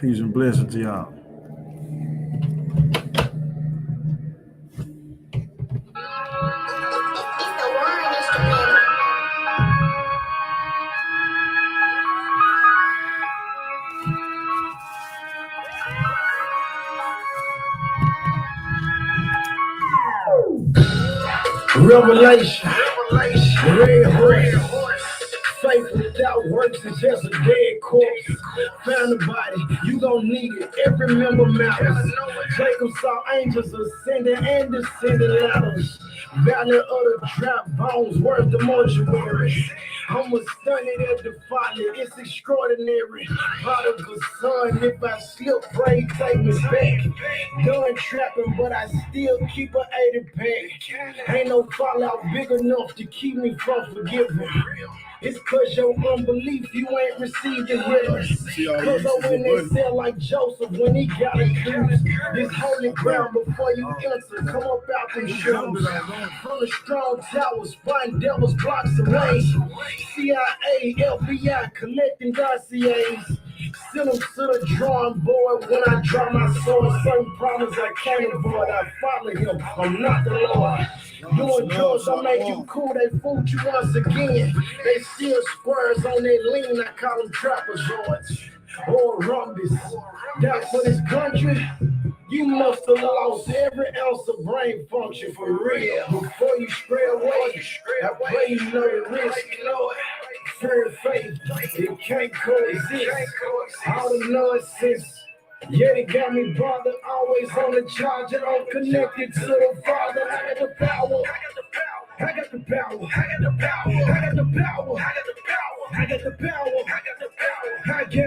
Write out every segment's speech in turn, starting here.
Peace and blessings to y'all. Revelation, red horse, faith without works is just a dead corpse. Found the body, you gon' need it, every member matters. Jacob saw angels ascending and descending ladders. Valley of the dry bones, worth the mortuary. I'm astounded at the folly, it's extraordinary. Prodigal son, if I slip, pray, take me back. Done trapping, but I still keep an 80 pack. Ain't no fallout big enough to keep me from forgiving. It's cause your unbelief, you ain't received the witness. Cause I when they sell like Joseph when he got accused. This holy ground before you answer, come up out them shoes. From the strong towers, find devils blocks away. CIA, FBI, collecting dossiers. Send them to the drawing board when I draw my sword. Certain problems I can't avoid. I follow him, I'm not the Lord. Doing drugs, I make you cool, they fooled you once again. They still squares on their lean, I call them trapezoids or rhombus. That's for this country, you must have lost every ounce of brain function for real. Before you stray away, I pray you know the risk. Fear and faith, it can't coexist. All the nonsense. Yeah, they got me bothered, always on the charge, and I'm connected to the Father. I got the power. I got the power. I got the power. I got the power. I got the power. I got the power. I got the power. I got it.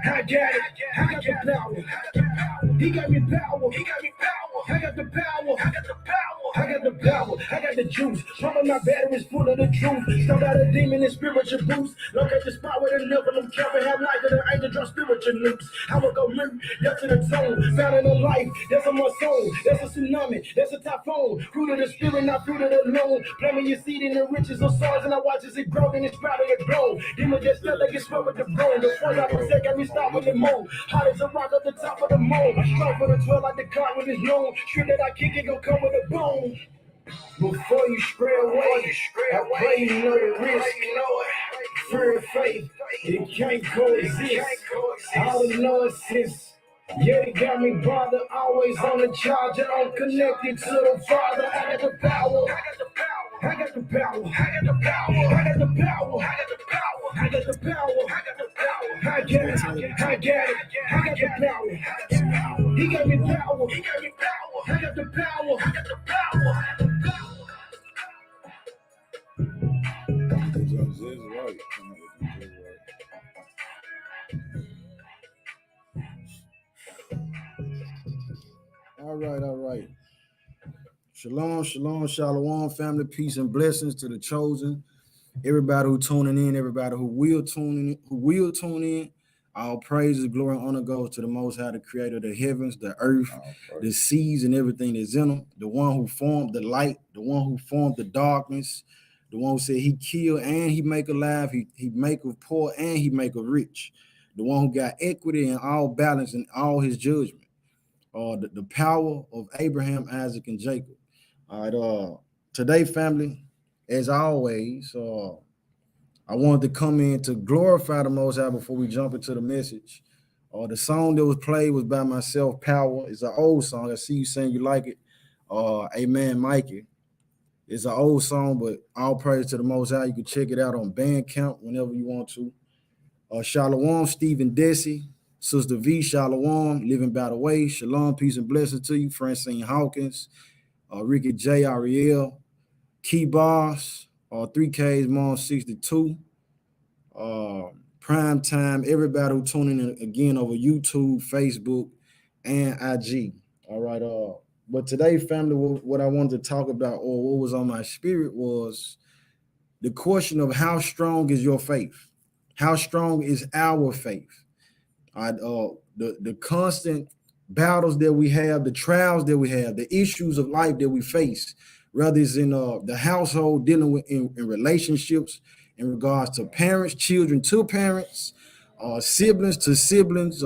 I got it. I got the power. He got me power. He got me power. I got the power. I got the power. I got the power. I got the juice. Some of my batteries full of the truth. Start out a demon and spiritual boost. Look at the spot where the level them careful have life and the angel draw spiritual nukes. I will go move. That's to the tone. Found in the life. That's on my soul. That's a tsunami. That's a typhoon. Fruit of the spirit, not fruit of the loan. Planting your seed in the riches of stars, and I watch as it grow, and it's proud of it grow. Demon just still like it's sweat with the bone. The one I was got me stop with the mold. Hot as a rock at the top of the mold. Strike for the 12 like the car with his known. Strip that I kick it, gon' come with a bone. Before you stray away, I pray you know the risk. Fear and faith, it can't coexist. All the nonsense. Yeah, they got me bothered, always on the charge, and I'm connected to the Father. I got the power. I got the power. I got the power. I got the power. I got the power. I got the power. I got the power. I got it. I got it. I got the power. He got me power. He got me power. I got the power. I got the power. All right. Shalom, shalom, family, peace and blessings to the chosen. Everybody who tuning in, everybody who will tune in. All praises, glory, and honor goes to the Most High, the Creator of the heavens, the earth, the seas, and everything that's in them. The one who formed the light, the one who formed the darkness, the one who said He kill and He make alive, He make a poor and He make a rich. The one who got equity and all balance in all His judgment. The power of Abraham, Isaac, and Jacob. All right. Today, family, as always, I wanted to come in to glorify the Most High before we jump into the message. The song that was played was by myself, Power. It's an old song. I see you saying you like it. Amen, Mikey. It's an old song, but all praise to the Most High. You can check it out on Bandcamp whenever you want to. Shalom, Stephen Desi. Sister V, Shalom, living by the way. Shalom, peace and blessings to you. Francine Hawkins, Ricky J. Ariel, Key Boss, 3Ks, Mom 62, Prime Time, everybody who tuning in again over YouTube, Facebook, and IG. All right. But today, family, what I wanted to talk about, or what was on my spirit, was the question of how strong is your faith? How strong is our faith? The constant battles that we have, the trials that we have, the issues of life that we face, whether it's in the household, dealing with in relationships in regards to parents, children to parents, siblings to siblings,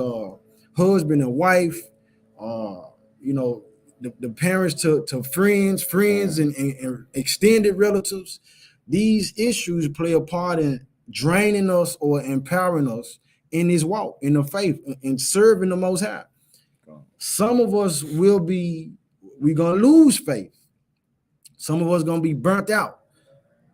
husband and wife, you know, the parents to friends and extended relatives. These issues play a part in draining us or empowering us in this walk, in the faith, in serving the Most High. Some of us we're gonna lose faith. Some of us gonna be burnt out.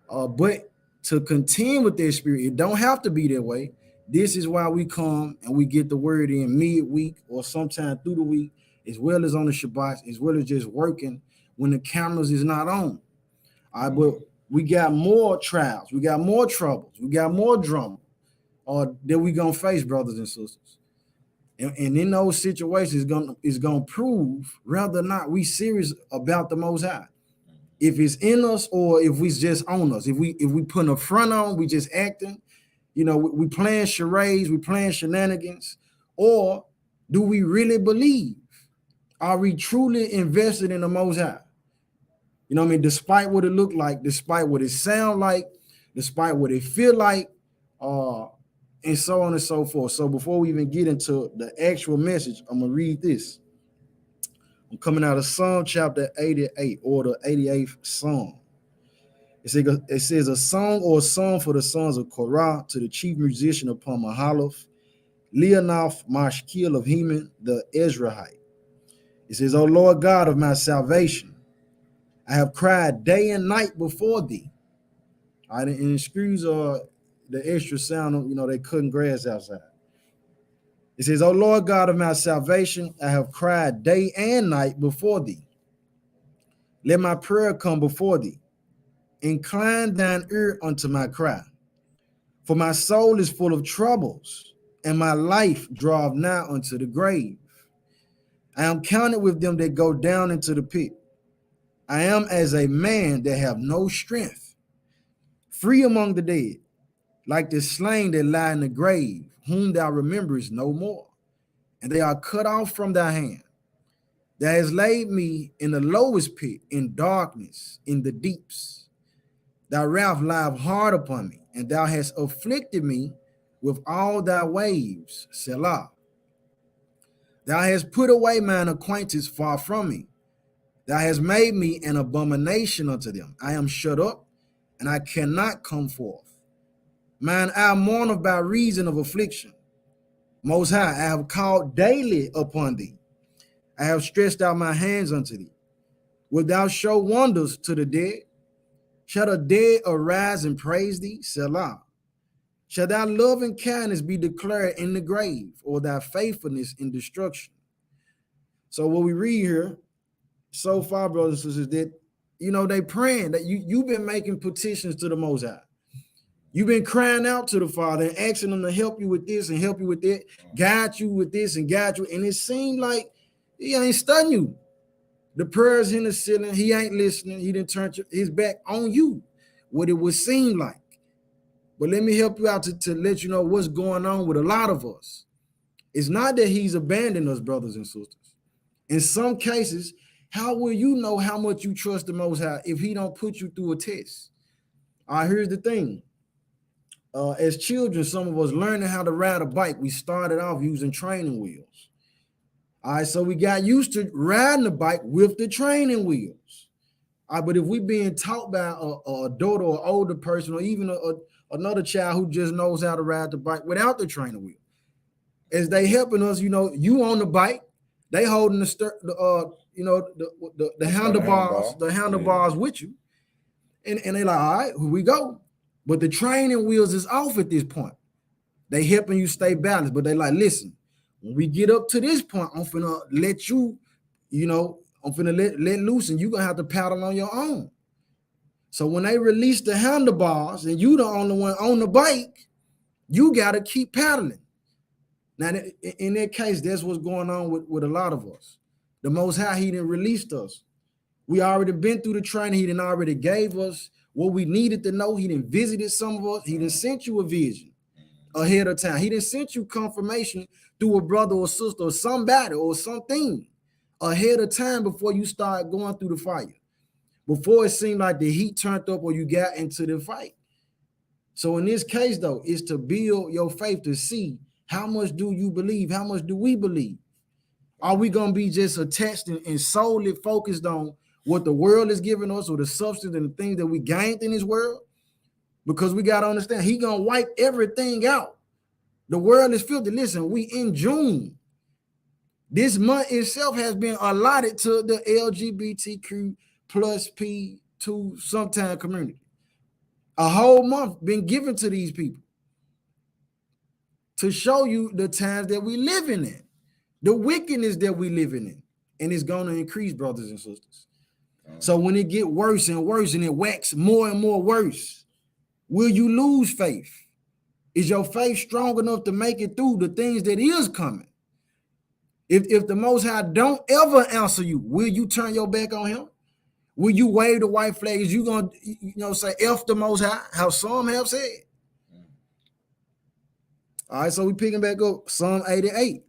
But to contend with their spirit, it don't have to be that way. This is why we come and we get the word in midweek or sometime through the week, as well as on the Shabbat, as well as just working when the cameras is not on. All right, but we got more trials, we got more troubles, we got more drama that we gonna face, brothers and sisters. And in those situations, it's gonna prove whether or not we serious about the Most High. If it's in us or if we just on us. If we putting a front on, we just acting. You know, we playing charades, we playing shenanigans, or do we really believe? Are we truly invested in the Most High? You know what I mean? Despite what it look like, despite what it sound like, despite what it feel like, and so on and so forth. So before we even get into the actual message, I'm gonna read this. I'm coming out of Psalm chapter 88 or the 88th Psalm. It says a song or a song for the sons of Korah to the chief musician upon Mahalath, Leonoth Mashkil of Heman, the Ezrahite. It says, O Lord God of my salvation, I have cried day and night before thee. I didn't excuse the extra sound, you know, they cutting grass outside. It says, O Lord God of my salvation, I have cried day and night before thee. Let my prayer come before thee. Incline thine ear unto my cry. For my soul is full of troubles, and my life draweth nigh unto the grave. I am counted with them that go down into the pit. I am as a man that have no strength, free among the dead, like the slain that lie in the grave, whom thou rememberest no more, and they are cut off from thy hand. Thou hast laid me in the lowest pit, in darkness, in the deeps. Thy wrath lieth hard upon me, and thou hast afflicted me with all thy waves, Selah. Thou hast put away mine acquaintance far from me. Thou hast made me an abomination unto them. I am shut up, and I cannot come forth. Mine eye mourneth by reason of affliction. Most High, I have called daily upon thee. I have stretched out my hands unto thee. Wilt thou show wonders to the dead? Shall the dead arise and praise thee? Selah. Shall thy love and kindness be declared in the grave, or thy faithfulness in destruction? So what we read here so far, brothers and sisters, that, you know, they praying that you've been making petitions to the Most High. You've been crying out to the Father and asking him to help you with this and help you with that, guide you with this and guide you. And it seemed like he ain't studying you. The prayers in the ceiling, he ain't listening. He didn't turn his back on you, what it would seem like. But let me help you out to let you know what's going on with a lot of us. It's not that he's abandoned us, brothers and sisters. In some cases, how will you know how much you trust the Most High if he don't put you through a test? All right, here's the thing. As children, some of us learning how to ride a bike, we started off using training wheels. All right, so we got used to riding the bike with the training wheels. All right, but if we being taught by a daughter or older person or even another child who just knows how to ride the bike without the training wheel, as they helping us, you know, you on the bike, they holding the handlebars with you, and they like, all right, here we go. But the training wheels is off at this point. They helping you stay balanced, but they like, listen, when we get up to this point, I'm finna let you, I'm finna let loose, and you're gonna have to paddle on your own. So when they release the handlebars and you the only one on the bike, you gotta keep paddling. Now, in that case, that's what's going on with a lot of us. The Most High, he didn't release us. We already been through the training. He didn't already gave us what we needed to know. He didn't visited some of us. He didn't sent you a vision ahead of time. He didn't sent you confirmation through a brother or sister or somebody or something ahead of time before you start going through the fire. Before it seemed like the heat turned up or you got into the fight. So in this case, though, is to build your faith to see how much do you believe? How much do we believe? Are we going to be just attached and solely focused on what the world is giving us or the substance and the things that we gained in this world? Because we got to understand, he going to wipe everything out. The world is filthy. Listen, we in June. This month itself has been allotted to the LGBTQ plus P2 sometime community. A whole month been given to these people to show you the times that we living in, the wickedness that we living in, and it's going to increase, brothers and sisters. So when it get worse and worse and it wax more and more worse, will you lose faith? Is your faith strong enough to make it through the things that is coming? If the Most High don't ever answer you, will you turn your back on him? Will you wave the white flag? Is you going to say F the Most High, how some have said? All right, so we picking back up Psalm 88.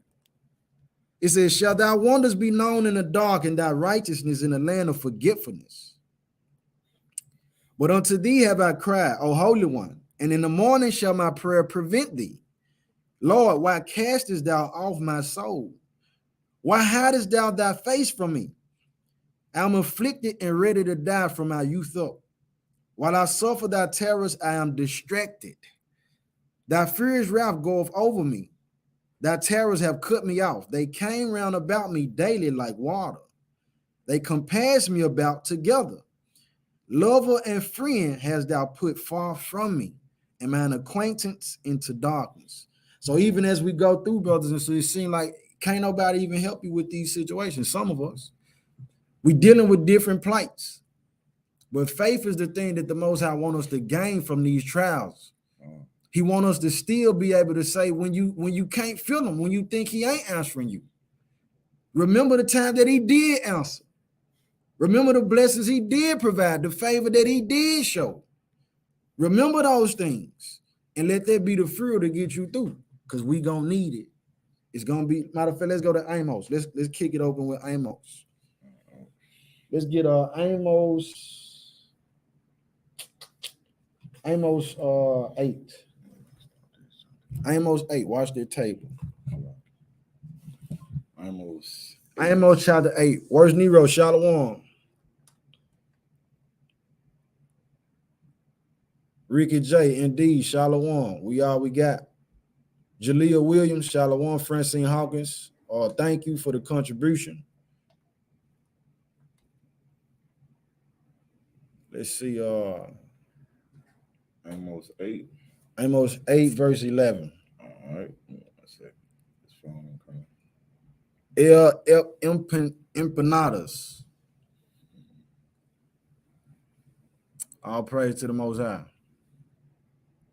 It says, shall thy wonders be known in the dark and thy righteousness in the land of forgetfulness? But unto thee have I cried, O Holy One, and in the morning shall my prayer prevent thee. Lord, why castest thou off my soul? Why hidest thou thy face from me? I am afflicted and ready to die from my youth up. While I suffer thy terrors, I am distracted. Thy furious wrath goeth over me. Thy terrors have cut me off. They came round about me daily like water. They compassed me about together. Lover and friend hast thou put far from me, and mine acquaintance into darkness. So even as we go through, brothers and sisters, it seems like can't nobody even help you with these situations. Some of us, we dealing with different plights. But faith is the thing that the Most High want us to gain from these trials. He want us to still be able to say when you can't feel him, when you think he ain't answering you. Remember the time that he did answer. Remember the blessings he did provide, the favor that he did show. Remember those things and let that be the fuel to get you through, because we gonna need it. It's gonna be, matter of fact, let's go to Amos. Let's kick it open with Amos. Let's get Amos 8. Amos 8. Watch the table. Amos chapter 8. Where's Nero? Shalom. Ricky J. Indeed. Shalom. We got. Jalea Williams. Shalom. Francine Hawkins. Thank you for the contribution. Let's see. Amos 8. Amos 8, verse 11. All right. That's it. It's phone coming. Empanadas. All praise to the Most High.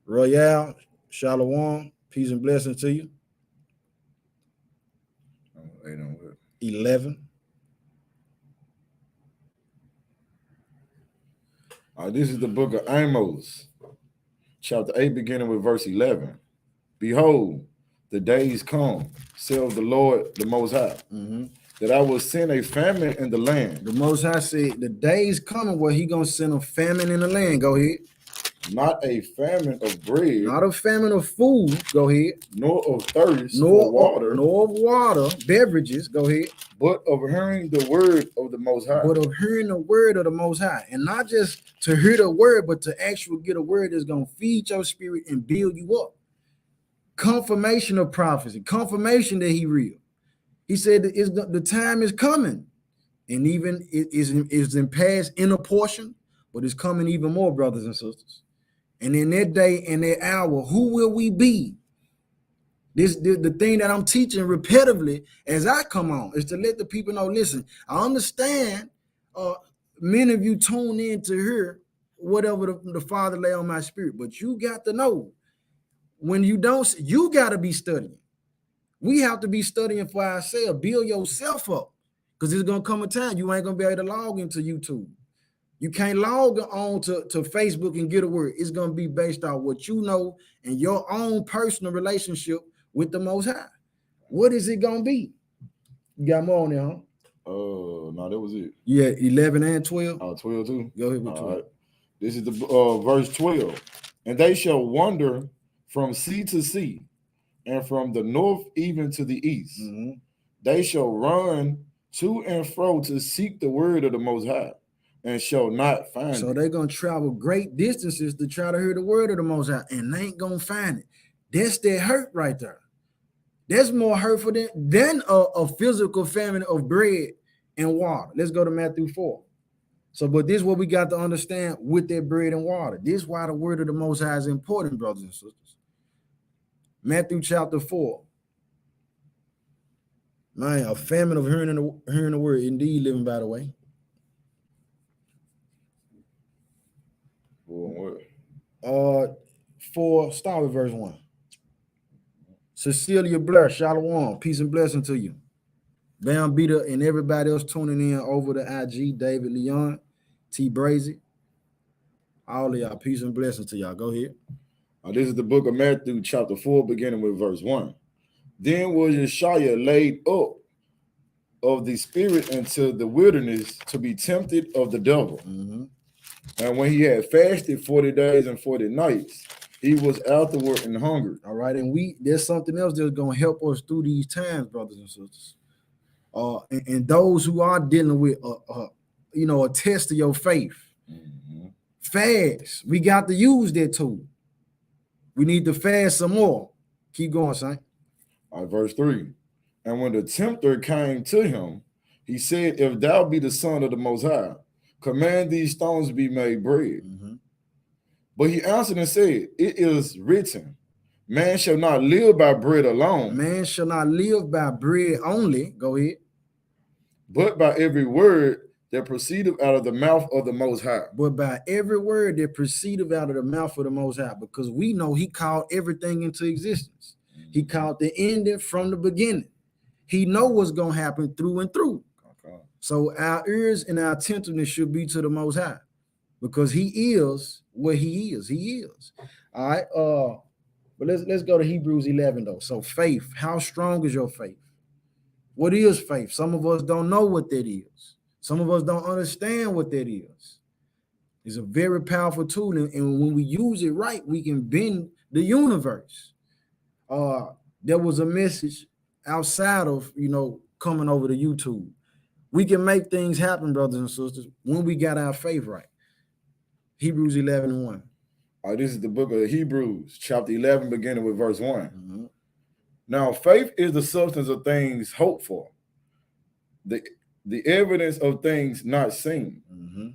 Royale, Shalom, peace and blessings to you. 8 on what? 11. This is the book of Amos, chapter 8, beginning with verse 11. Behold, the days come, saith the Lord, the Most High, that I will send a famine in the land. The Most High said, the days coming where he going to send a famine in the land. Go ahead. Not a famine of bread. Not a famine of food. Go ahead. Nor of thirst for water. Nor of water, beverages. Go ahead. But of hearing the word of the Most High. But of hearing the word of the Most High. And not just to hear the word, but to actually get a word that's going to feed your spirit and build you up. Confirmation of prophecy. Confirmation that he real. He said that the time is coming. And even it is in past in a portion, but it's coming even more, brothers and sisters. And in that day and that hour, who will we be? The thing that I'm teaching repetitively as I come on is to let the people know, listen, I understand many of you tune in to hear whatever the Father lay on my spirit, but you got to know when you don't, you got to be studying. We have to be studying for ourselves. Build yourself up, because there's going to come a time you ain't going to be able to log into YouTube. You can't log on to Facebook and get a word. It's going to be based on what you know and your own personal relationship with the Most High. What is it going to be? You got more on there, huh? No, that was it. Yeah, 11 and 12. 12 too? Go ahead with 12. Right. This is the verse 12. And they shall wander from sea to sea, and from the north even to the east. They shall run to and fro to seek the word of the Most High, and shall not find So it. they're gonna travel great distances to try to hear the word of the Most High, and they ain't gonna find it. That's their hurt right there. That's more hurtful than a physical famine of bread and water. Let's go to Matthew 4. So, but this is what we got to understand with that bread and water. This is why the word of the Most High is important, brothers and sisters. Matthew chapter 4. Man, a famine of hearing the word, indeed living by the way. Start with verse 1. Cecilia Blair, Shalom, peace and blessing to you. Bam Beta and everybody else tuning in over the IG, David Leon, T Brazy. All of y'all, peace and blessing to y'all. Go ahead. This is the book of Matthew, chapter 4, beginning with verse 1. Then was Yeshua laid up of the spirit into the wilderness to be tempted of the devil. Mm-hmm. And when he had fasted 40 days and 40 nights, he was afterward and hungry. All right, and there's something else that's going to help us through these times, brothers and sisters. And those who are dealing with, a test of your faith. Mm-hmm. Fast. We got to use that tool. We need to fast some more. Keep going, son. Verse 3. And when the tempter came to him, he said, if thou be the Son of the Most High, command these stones to be made bread. Mm-hmm. But he answered and said, it is written, man shall not live by bread alone. Man shall not live by bread only. Go ahead. But by every word that proceedeth out of the mouth of the Most High. But by every word that proceedeth out of the mouth of the Most High, because we know he called everything into existence. He called the ending from the beginning. He know what's going to happen through and through. Okay. So our ears and our attentiveness should be to the Most High, because he is what he is. He is. All right. But let's go to Hebrews 11 though. So faith, how strong is your faith? What is faith? Some of us don't know what that is. Some of us don't understand what that is. It's a very powerful tool, and when we use it right, we can bend the universe. There was a message outside of coming over to YouTube. We can make things happen, brothers and sisters, when we got our faith right. Hebrews 11:1. This is the book of Hebrews, chapter 11, beginning with verse 1. Mm-hmm. Now, faith is the substance of things hoped for, the evidence of things not seen. Mm-hmm.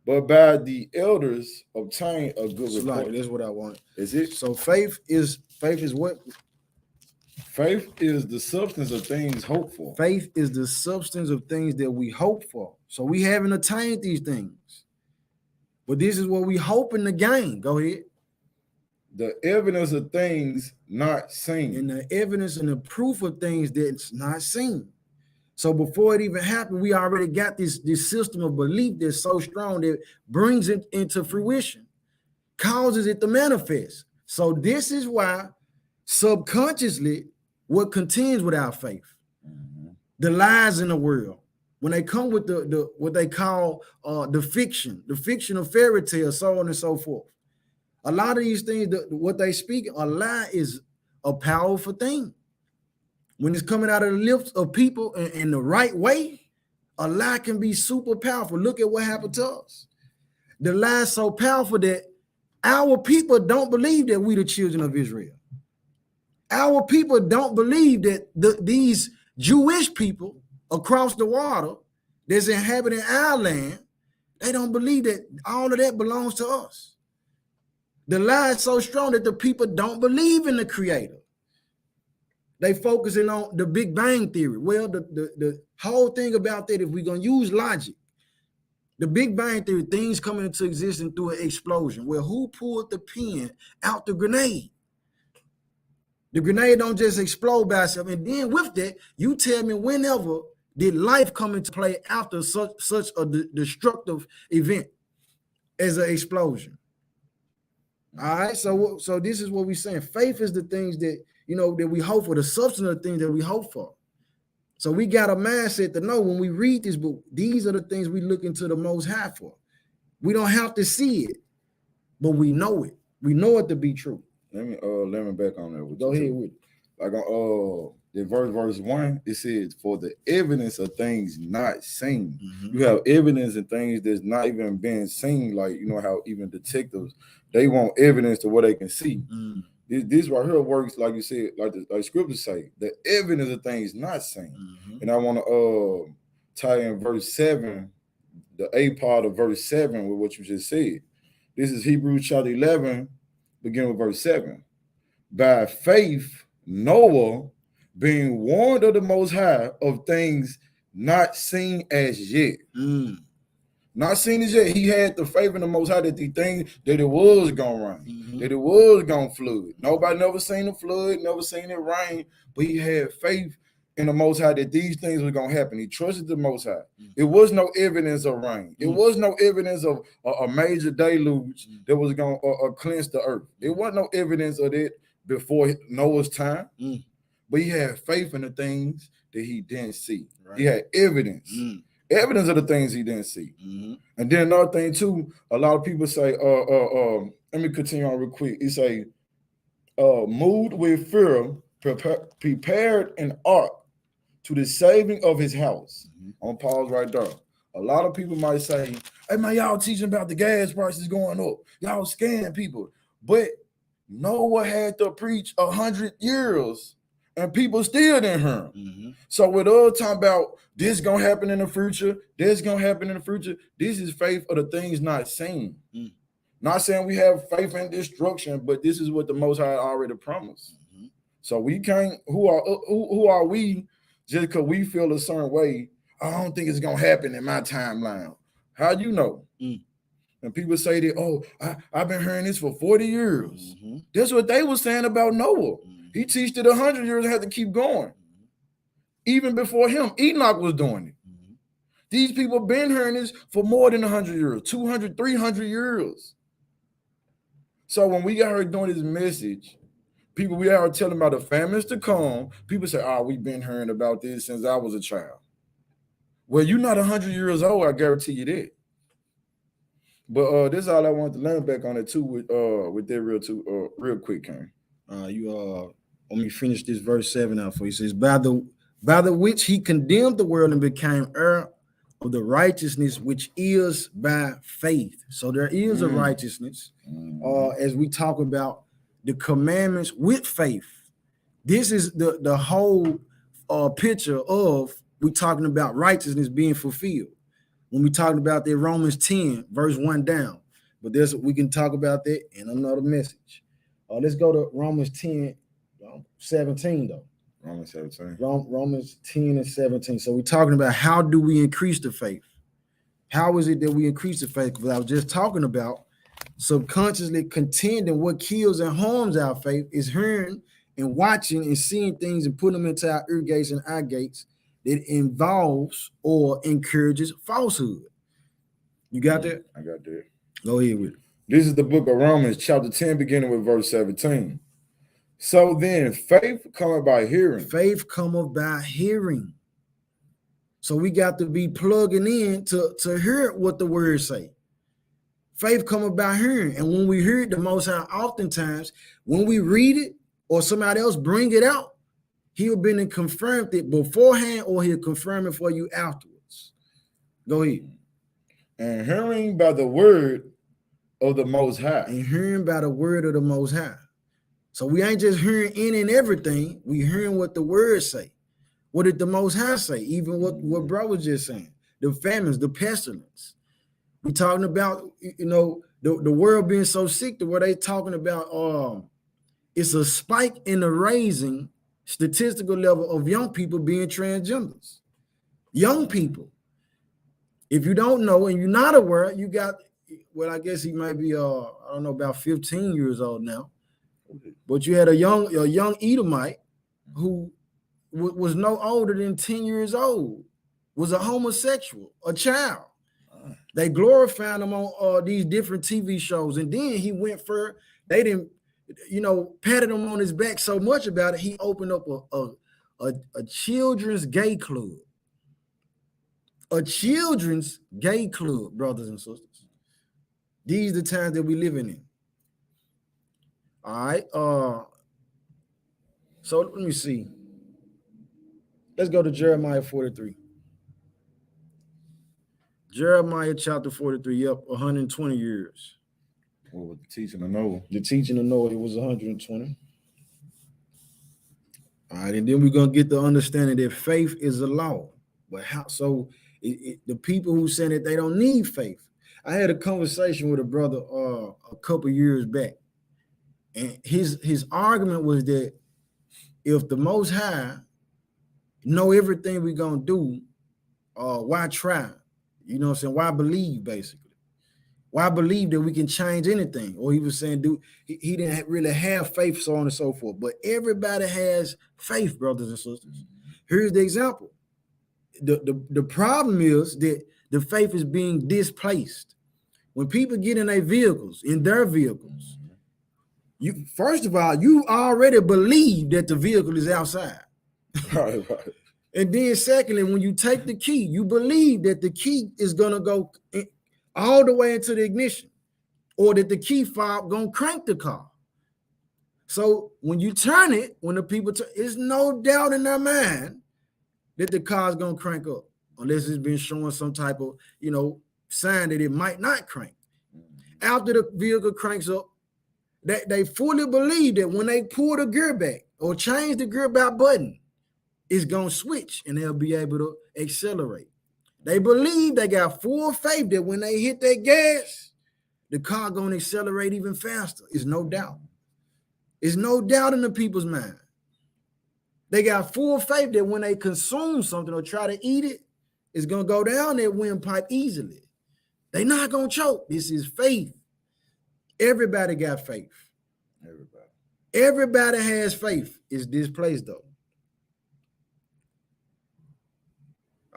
But by the elders obtain a good report. This is what I want. Is it? So faith is what? Faith is the substance of things hoped for. Faith is the substance of things that we hope for. So we haven't attained these things, but this is what we hoping to gain. Go ahead. The evidence of things not seen. And the evidence and the proof of things that's not seen. So before it even happened, we already got this system of belief that's so strong that brings it into fruition, causes it to manifest. So this is why subconsciously what contends with our faith, the lies in the world, when they come with the what they call the fiction of fairy tales, so on and so forth. A lot of these things, what they speak, a lie is a powerful thing. When it's coming out of the lips of people in the right way, a lie can be super powerful. Look at what happened to us. The lie is so powerful that our people don't believe that we the children of Israel. Our people don't believe that these Jewish people across the water that's inhabiting our land, they don't believe that all of that belongs to us. The lie is so strong that the people don't believe in the Creator. They focusing on the Big Bang Theory. Well, the whole thing about that, if we're going to use logic, the Big Bang Theory, things coming into existence through an explosion. Well, who pulled the pin out the grenade? The grenade don't just explode by itself. And then with that, you tell me whenever did life come into play after such a destructive event as an explosion? All right, so this is what we're saying. Faith is the things that that we hope for, the substance of the things that we hope for. So we got a mindset to know when we read this book, these are the things we look into the Most High for. We don't have to see it, but we know it. We know it to be true. Let me back on that. Go ahead with it. like in verse 1, it says, for the evidence of things not seen. You have evidence of things that's not even being seen, like you know how even detectives, they want evidence to what they can see. This right here works, like you said, like scriptures say, the evidence of things not seen. And I want to tie in verse 7, the A part of verse 7 with what you just said. This is Hebrews chapter 11, beginning with verse 7. By faith, Noah, being warned of the Most High of things not seen as yet. Not seen as yet. He had the faith in the Most High that the thing that it was gonna rain, that it was gonna flood. Nobody never seen the flood, never seen it rain, but he had faith in the Most High that these things were gonna happen. He trusted the Most High. It was no evidence of rain. It was no evidence of a major deluge that was gonna cleanse the earth. It wasn't no evidence of it before Noah's time, but he had faith in the things that he didn't see. He had evidence. Evidence of the things he didn't see. And then another thing too, a lot of people say, let me continue on real quick. He say, moved with fear, prepared an ark to the saving of his house. On pause right there. A lot of people might say, hey man, y'all teaching about the gas prices going up. Y'all scamming people. But Noah had to preach 100 years and people still didn't hear him. So with us talking about this gonna happen in the future, this gonna happen in the future, this is faith of the things not seen. Not saying we have faith in destruction, but this is what the Most High already promised. So we can't, who are we just because we feel a certain way? I don't think it's gonna happen in my timeline. How you know? And people say that, oh, I've been hearing this for 40 years. That's what they were saying about Noah. He teached it 100 years and had to keep going. Even before him, Enoch was doing it. These people been hearing this for more than 100 years, 200, 300 years. So when we got her doing this message, people, we are telling about the famines to come. People say, oh, we've been hearing about this since I was a child. Well, you're not 100 years old, I guarantee you that. But this is all I wanted to learn back on it too with that real quick, Ken. Let me finish this verse 7 out for you. It says, by the which he condemned the world and became heir of the righteousness which is by faith. So there is a righteousness. As we talk about the commandments with faith. This is the whole picture of we talking about righteousness being fulfilled. When we talking about that Romans 10, verse 1 down. But we can talk about that in another message. Let's go to Romans 10, 17 though. Romans 17. Romans 10 and 17. So we're talking about how do we increase the faith? How is it that we increase the faith? Because I was just talking about subconsciously contending what kills and harms our faith is hearing and watching and seeing things and putting them into our ear gates and eye gates that involves or encourages falsehood. You got that? I got that. Go ahead with it. This is the book of Romans, chapter 10, beginning with verse 17. So then, faith cometh by hearing. Faith cometh by hearing. So we got to be plugging in to hear what the word say. Faith cometh by hearing. And when we hear it, the Most High, oftentimes, when we read it or somebody else bring it out, he'll been and confirmed it beforehand or he'll confirm it for you afterwards. Go ahead. And hearing by the word of the Most High. And hearing by the word of the Most High. So we ain't just hearing any and everything. We hearing what the word say. What did the Most High say? Even what bro was just saying. The famines, the pestilence. We talking about, the world being so sick to where they talking about it's a spike in the raising statistical level of young people being transgenders. Young people. If you don't know and you're not aware, you got, well, I guess he might be I don't know, about 15 years old now. But you had a young Edomite who was no older than 10 years old, was a homosexual, a child. They glorified him on these different TV shows. And then he went for, they didn't, patted him on his back so much about it, he opened up a children's gay club. A children's gay club, brothers and sisters. These are the times that we're living in. All right. So let me see. Let's go to Jeremiah 43. Jeremiah chapter 43, yep, 120 years. What was the teaching of Noah? The teaching of Noah, it was 120. All right, and then we're going to get the understanding that faith is a law. But how? So the people who say that they don't need faith. I had a conversation with a brother a couple years back, and his argument was that if the Most High know everything we're going to do, why try? You know what I'm saying? Why believe, basically? Why believe that we can change anything? Or he was saying, he didn't really have faith, so on and so forth. But everybody has faith, brothers and sisters. Here's the example. The problem is that the faith is being displaced. When people get in their vehicles, you first of all, you already believe that the vehicle is outside. Right. And then secondly, when you take the key, you believe that the key is gonna go all the way into the ignition, or that the key fob gonna crank the car. So when you turn it, when the people it's no doubt in their mind that the car's gonna crank up, unless it's been showing some type of sign that it might not crank. After the vehicle cranks up, they fully believe that when they pull the gear back or change the gear back button, it's gonna switch and they'll be able to accelerate. They believe, they got full faith that when they hit that gas, the car gonna accelerate even faster. It's no doubt. It's no doubt in the people's mind. They got full faith that when they consume something or try to eat it, it's gonna go down that windpipe easily. They're not gonna choke. This is faith. Everybody got faith. Everybody has faith. It's displaced though.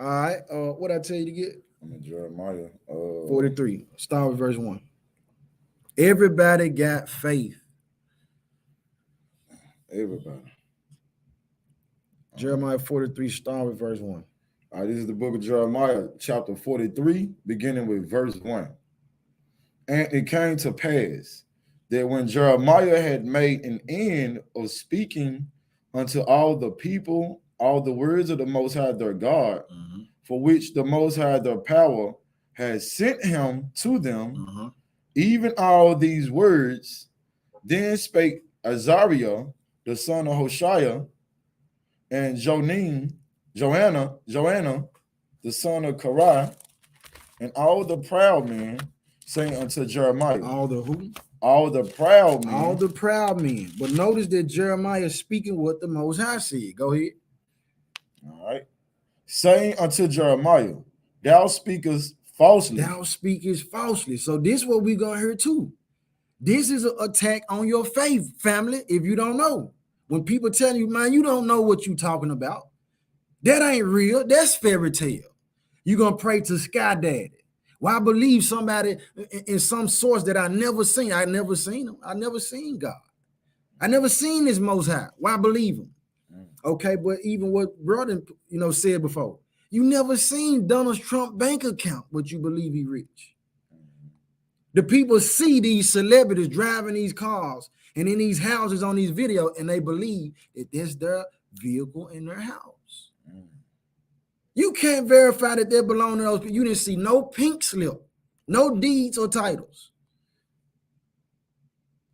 All right. What I tell you to get? I'm in Jeremiah 43. Start with verse 1. Everybody got faith. Everybody. Jeremiah 43, start with verse 1. All right, this is the book of Jeremiah, chapter 43, beginning with verse 1. And it came to pass that when Jeremiah had made an end of speaking unto all the people all the words of the Most High their God, for which the Most High their power has sent him to them, even all these words, then spake Azariah, the son of Hoshiah, and Joanna, the son of Karai, and all the proud men, saying unto Jeremiah. All the who? All the proud men. All the proud men. But notice that Jeremiah is speaking what the Most High said. Go ahead. All right. Saying unto Jeremiah, thou speakest falsely. Thou speakest falsely. So this is what we're going to hear too. This is an attack on your faith, family, if you don't know. When people tell you, man, you don't know what you're talking about. That ain't real. That's fairy tale. You're going to pray to Sky Daddy. Well, I believe somebody in some source that I never seen. I never seen him. I never seen God. I never seen this Most High. Why believe him? Okay, but even what brother, said before, you never seen Donald Trump bank account, but you believe he rich. The people see these celebrities driving these cars and in these houses on these videos, and they believe that that's their vehicle in their house. You can't verify that they belong to those people. You didn't see no pink slip, no deeds or titles.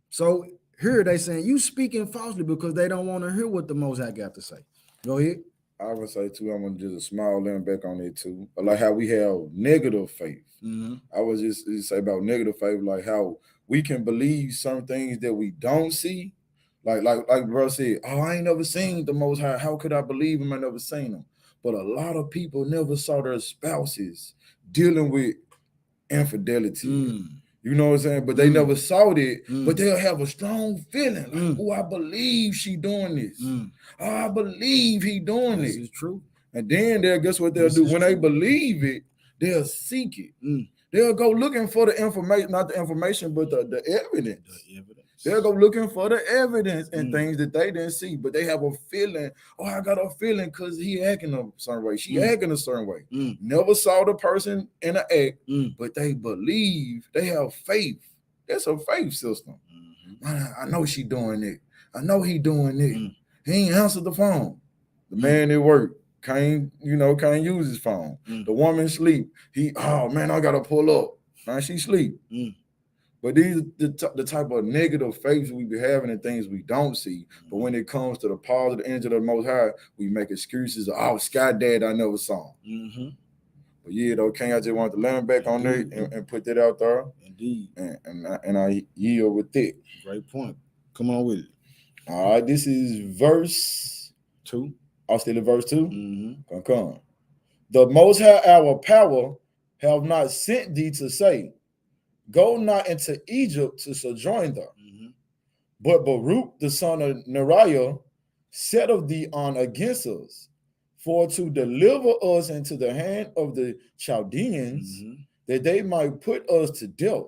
So here they saying you speaking falsely because they don't want to hear what the Most High got to say. Go ahead. I would say too, I'm gonna just a small limb back on it too. Like how we have negative faith. I was just say about negative faith, like how we can believe some things that we don't see. Like bro said, oh, I ain't never seen the Most High. How could I believe him? I never seen him. But a lot of people never saw their spouses dealing with infidelity. You know what I'm saying? But they never saw it, but they'll have a strong feeling like, oh, I believe she doing this. Oh, I believe he doing this. This is true. And then guess what they'll do? When they believe it, they'll seek it. They'll go looking for the information, not the information, but the evidence. They'll go looking for the evidence and things that they didn't see, but they have a feeling, oh, I got a feeling because he acting a certain way. She acting a certain way. Never saw the person in an act, but they believe, they have faith. That's a faith system. I know she doing it. I know he doing it. He ain't answered the phone. The man at work can't use his phone. The woman sleep. Oh man, I gotta pull up. Man, she sleep. But these are the type of negative faith we be having and things we don't see. But when it comes to the positive energy of the Most High, we make excuses. Oh, Sky Dad, I never saw him. But yeah, though, King, I just want to land back on there and put that out there. Indeed. And I yield with it. Great point. Come on with it. All right, this is verse 2. I'll still in verse 2. Come. The Most High, our power, have not sent thee to say, go not into Egypt to sojourn there. But Baruch, the son of Neriah, set of thee on against us, for to deliver us into the hand of the Chaldeans, that they might put us to death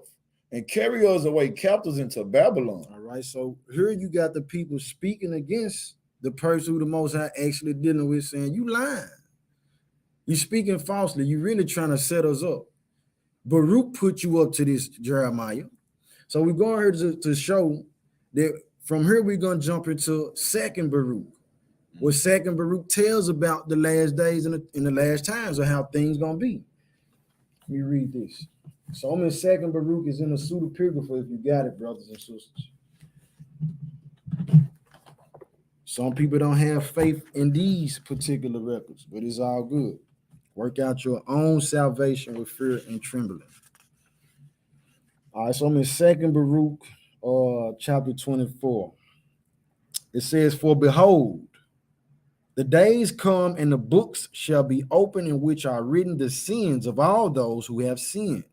and carry us away captives into Babylon. All right, so here you got the people speaking against the person who the Most High actually dealing with, saying, you lying. You speaking falsely. You really trying to set us up. Baruch put you up to this, Jeremiah. So we're going here to show that from here we're going to jump into second Baruch. What second Baruch tells about the last days and the last times of how things going to be. Let me read this. So I'm in second Baruch, is in the pseudepigrapha if you got it, brothers and sisters. Some people don't have faith in these particular records, but it's all good. Work out your own salvation with fear and trembling. All right, so I'm in second Baruch, chapter 24. It says, for behold, the days come and the books shall be opened in which are written the sins of all those who have sinned.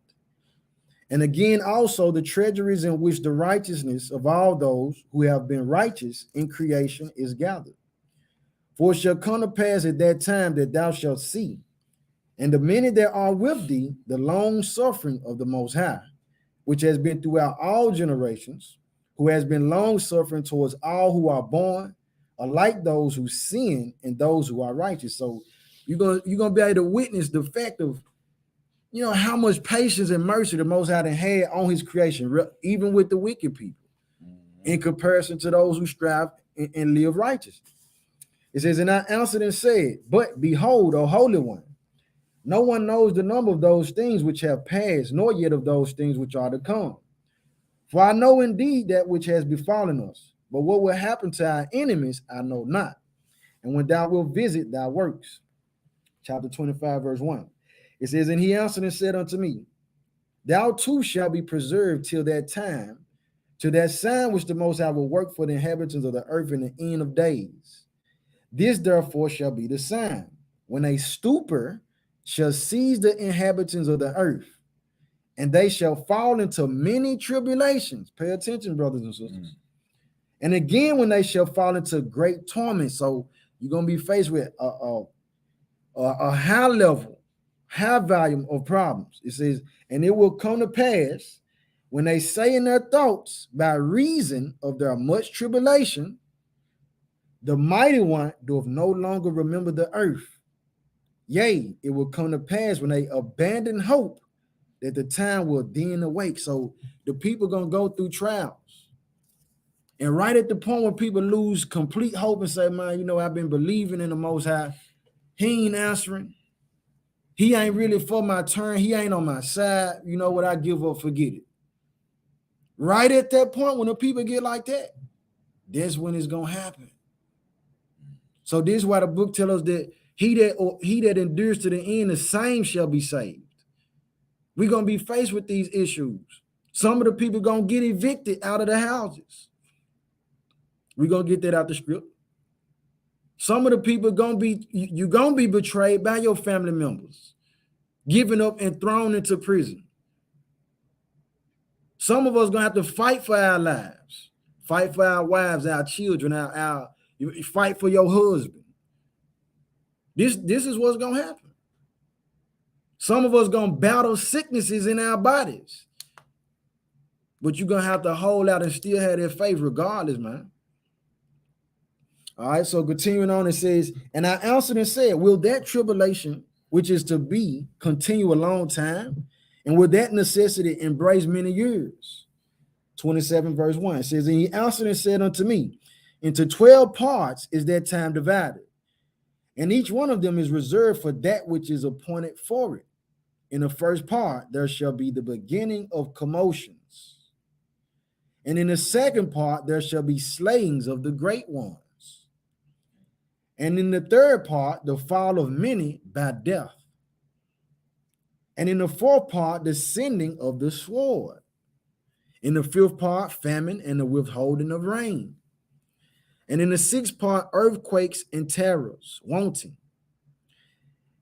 And again, also the treasuries in which the righteousness of all those who have been righteous in creation is gathered. For it shall come to pass at that time that thou shalt see, and the many that are with thee, the long suffering of the Most High, which has been throughout all generations, who has been long suffering towards all who are born, alike those who sin and those who are righteous. So you're gonna be able to witness the fact of, how much patience and mercy the Most High had on his creation, even with the wicked people, in comparison to those who strive and live righteously. It says, and I answered and said, but behold, O Holy One, no one knows the number of those things which have passed, nor yet of those things which are to come. For I know indeed that which has befallen us, but what will happen to our enemies, I know not. And when thou wilt visit thy works. Chapter 25, verse 1. It says, and he answered and said unto me, thou too shalt be preserved till that time, to that sign which the Most High will work for the inhabitants of the earth in the end of days. This therefore shall be the sign, when a stupor shall seize the inhabitants of the earth, and they shall fall into many tribulations. Pay attention, brothers and sisters. And again, when they shall fall into great torment. So you're going to be faced with a high level, high volume of problems. It says, and it will come to pass when they say in their thoughts, by reason of their much tribulation, the mighty one doth no longer remember the earth. Yea, it will come to pass when they abandon hope that the time will then awake. So the people going to go through trials. And right at the point when people lose complete hope and say, man, I've been believing in the Most High. He ain't answering. He ain't really for my turn. He ain't on my side. You know what? I give up, forget it. Right at that point when the people get like that, that's when it's going to happen. So this is why the book tells us that he that endures to the end, the same shall be saved. We're going to be faced with these issues. Some of the people going to get evicted out of the houses. We're going to get that out the script. Some of the people you're going to be betrayed by your family members, given up and thrown into prison. Some of us going to have to fight for our lives, fight for our wives, our children, you fight for your husband. This is what's going to happen. Some of us going to battle sicknesses in our bodies. But you're going to have to hold out and still have that faith regardless, man. All right, so continuing on, it says, and I answered and said, will that tribulation, which is to be, continue a long time? And will that necessity embrace many years? 27 verse 1 says, and he answered and said unto me, into 12 parts is that time divided. And each one of them is reserved for that which is appointed for it. In the first part, there shall be the beginning of commotions. And in the second part, there shall be slayings of the great ones. And in the third part, the fall of many by death. And in the fourth part, the sending of the sword. In the fifth part, famine and the withholding of rain. And in the sixth part, earthquakes and terrors, wanting.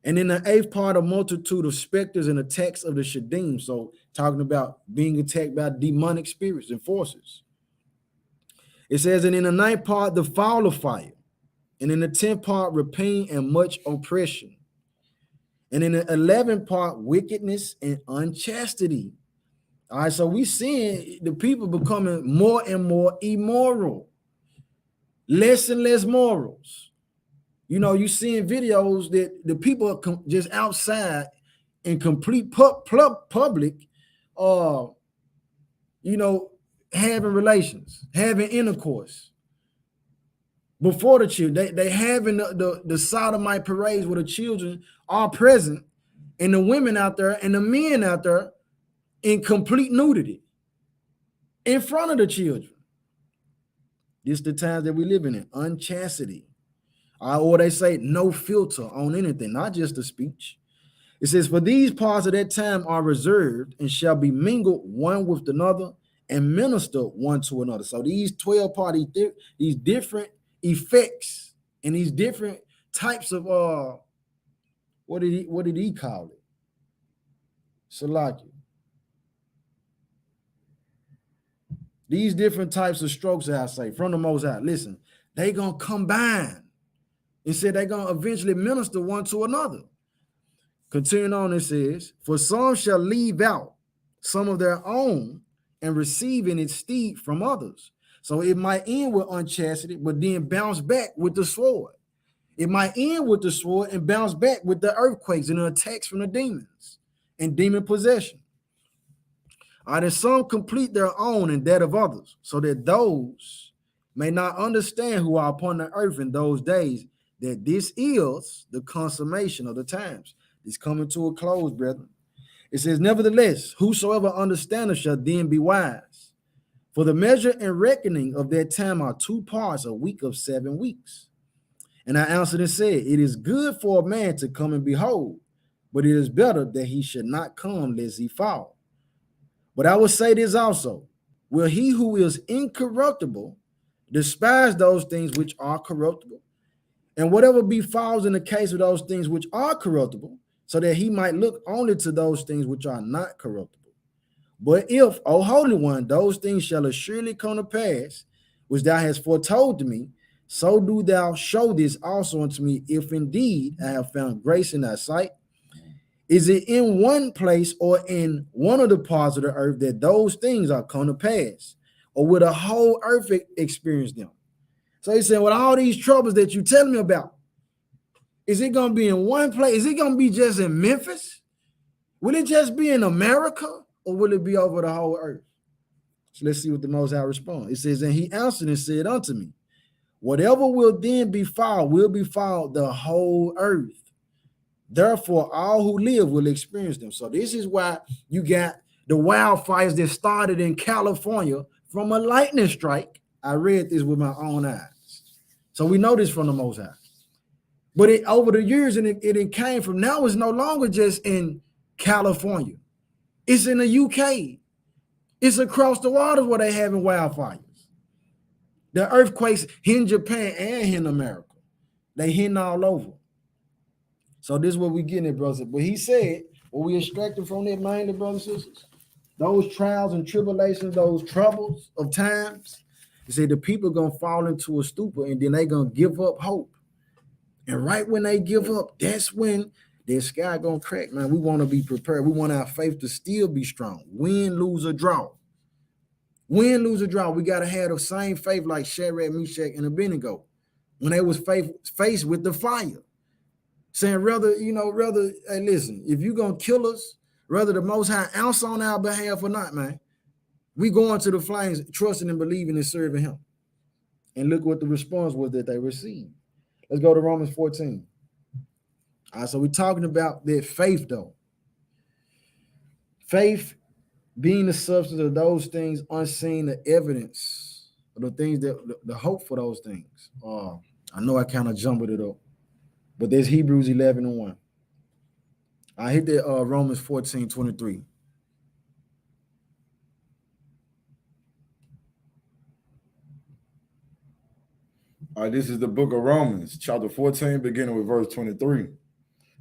And in the eighth part, a multitude of specters and attacks of the Shadim. So talking about being attacked by demonic spirits and forces. It says, and in the ninth part, the fall of fire. And in the 10th part, rapine and much oppression. And in the 11th part, wickedness and unchastity. All right, so we seeing the people becoming more and more immoral. Less and less morals. You know, you seeing videos that the people are just outside in complete public, you know, having relations, having intercourse. Before the children, they having the sodomite parades where the children are present, and the women out there and the men out there in complete nudity in front of the children. This is the times that we live in unchastity. Or they say no filter on anything, not just the speech. It says, for these parts of that time are reserved and shall be mingled one with another and minister one to another. So these 12 parties, these different effects and these different types of what did he call it? Salaki. These different types of strokes, I say, from the Most High. Listen, they gonna combine. It said they're gonna eventually minister one to another. Continuing on, it says, for some shall leave out some of their own and receive in its stead from others. So it might end with unchastity, but then bounce back with the sword. It might end with the sword and bounce back with the earthquakes and the attacks from the demons and demon possession. And some complete their own and that of others, so that those may not understand who are upon the earth in those days, that this is the consummation of the times. It's coming to a close, brethren. It says, nevertheless, whosoever understandeth shall then be wise. For the measure and reckoning of that time are 2 parts, a week of 7 weeks. And I answered and said, it is good for a man to come and behold, but it is better that he should not come lest he fall. But I will say this also, will he who is incorruptible despise those things which are corruptible? And whatever befalls in the case of those things which are corruptible, so that he might look only to those things which are not corruptible. But if, O Holy One, those things shall assuredly come to pass, which thou hast foretold to me, so do thou show this also unto me, if indeed I have found grace in thy sight. Is it in one place or in one of the parts of the earth that those things are come to pass? Or will the whole earth experience them? So he's saying, with all these troubles that you tell me about, is it going to be in one place? Is it going to be just in Memphis? Will it just be in America? Or will it be over the whole earth? So let's see what the Most High responds. It says, and he answered and said unto me, whatever will then befall will befall the whole earth. Therefore, all who live will experience them. So this is why you got the wildfires that started in California from a lightning strike. I read this with my own eyes. So we know this from the Most High. But over the years, and it came from, now it's no longer just in California. It's in the UK. It's across the waters where they're having wildfires. The earthquakes in Japan and in America. They hitting all over. So this is what we getting at, brothers. But he said, what we extracted from that mainly, brothers and sisters, those trials and tribulations, those troubles of times, he said the people are going to fall into a stupor and then they're going to give up hope. And right when they give up, that's when their sky going to crack, man. We want to be prepared. We want our faith to still be strong. Win, lose, or draw. Win, lose, or draw. We got to have the same faith like Shadrach, Meshach, and Abednego when they was faced with the fire. Saying, hey, listen, if you're going to kill us, whether the Most High answer on our behalf or not, man, we going to the flames, trusting and believing and serving him. And look what the response was that they received. Let's go to Romans 14. All right, so we're talking about that faith, though. Faith being the substance of those things unseen, the evidence of the things that the hope for those things. I know I kind of jumbled it up, but there's Hebrews 11:1. I hit that Romans 14:23. All right, this is the book of Romans, chapter 14, beginning with verse 23.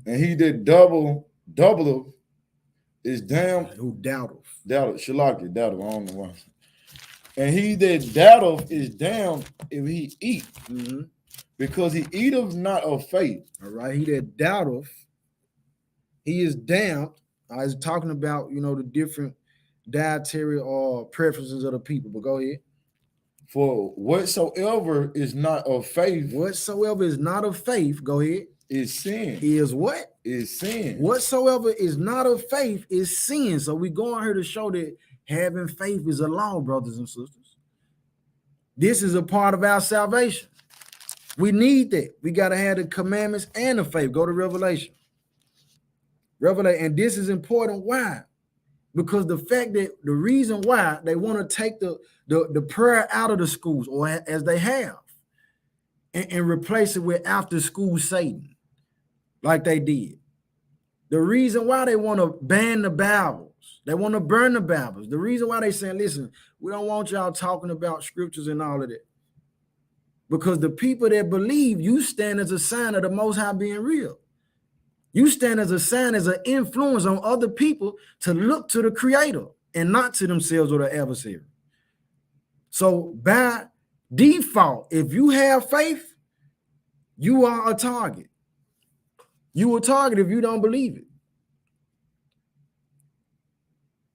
And he that doubleth is damned. Who doubteth? Shalaki, I don't know why. And he that doubteth is damned if he eat, because he eateth not of faith. All right, he that doubteth, he is damned. I was talking about, the different dietary or preferences of the people, but go ahead. For whatsoever is not of faith, whatsoever is not of faith, go ahead, is sin. Is what? Is sin. Whatsoever is not of faith is sin. So we go on here to show that having faith is a law, brothers and sisters. This is a part of our salvation. We need that. We got to have the commandments and the faith. Go to Revelation. And this is important. Why? Because the fact that the reason why they want to take the prayer out of the schools, or as they have, and replace it with after school Satan, like they did. The reason why they want to ban the Bibles, they want to burn the Bibles. The reason why they saying, listen, we don't want y'all talking about scriptures and all of that. Because the people that believe, you stand as a sign of the Most High being real. You stand as a sign, as an influence on other people to look to the Creator and not to themselves or the adversary. So by default, if you have faith, you are a target. You a target if you don't believe it.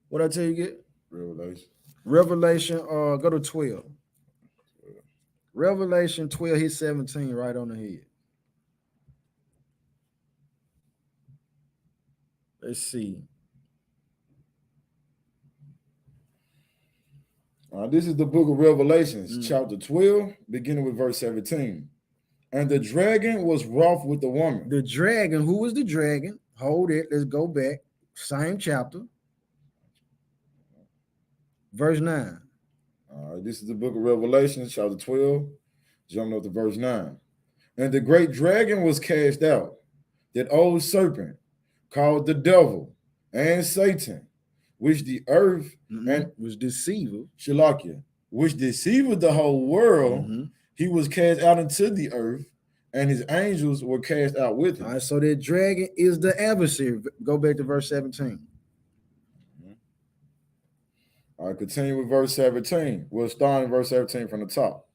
What I tell you get? Revelation, go to 12. Revelation 12, hit 17 right on the head. Let's see. This is the book of Revelations, chapter 12, beginning with verse 17. And the dragon was wroth with the woman. The dragon, who was the dragon? Hold it. Let's go back. Same chapter. Verse 9. This is the book of Revelation, chapter 12, jumping up to verse 9. And the great dragon was cast out, that old serpent, called the devil and Satan, which the earth and was deceiver. Shalakia, which deceived the whole world. He was cast out into the earth, and his angels were cast out with him. All right, so that dragon is the adversary. Go back to verse 17. All right, continue with verse 17. We'll start in verse 17 from the top.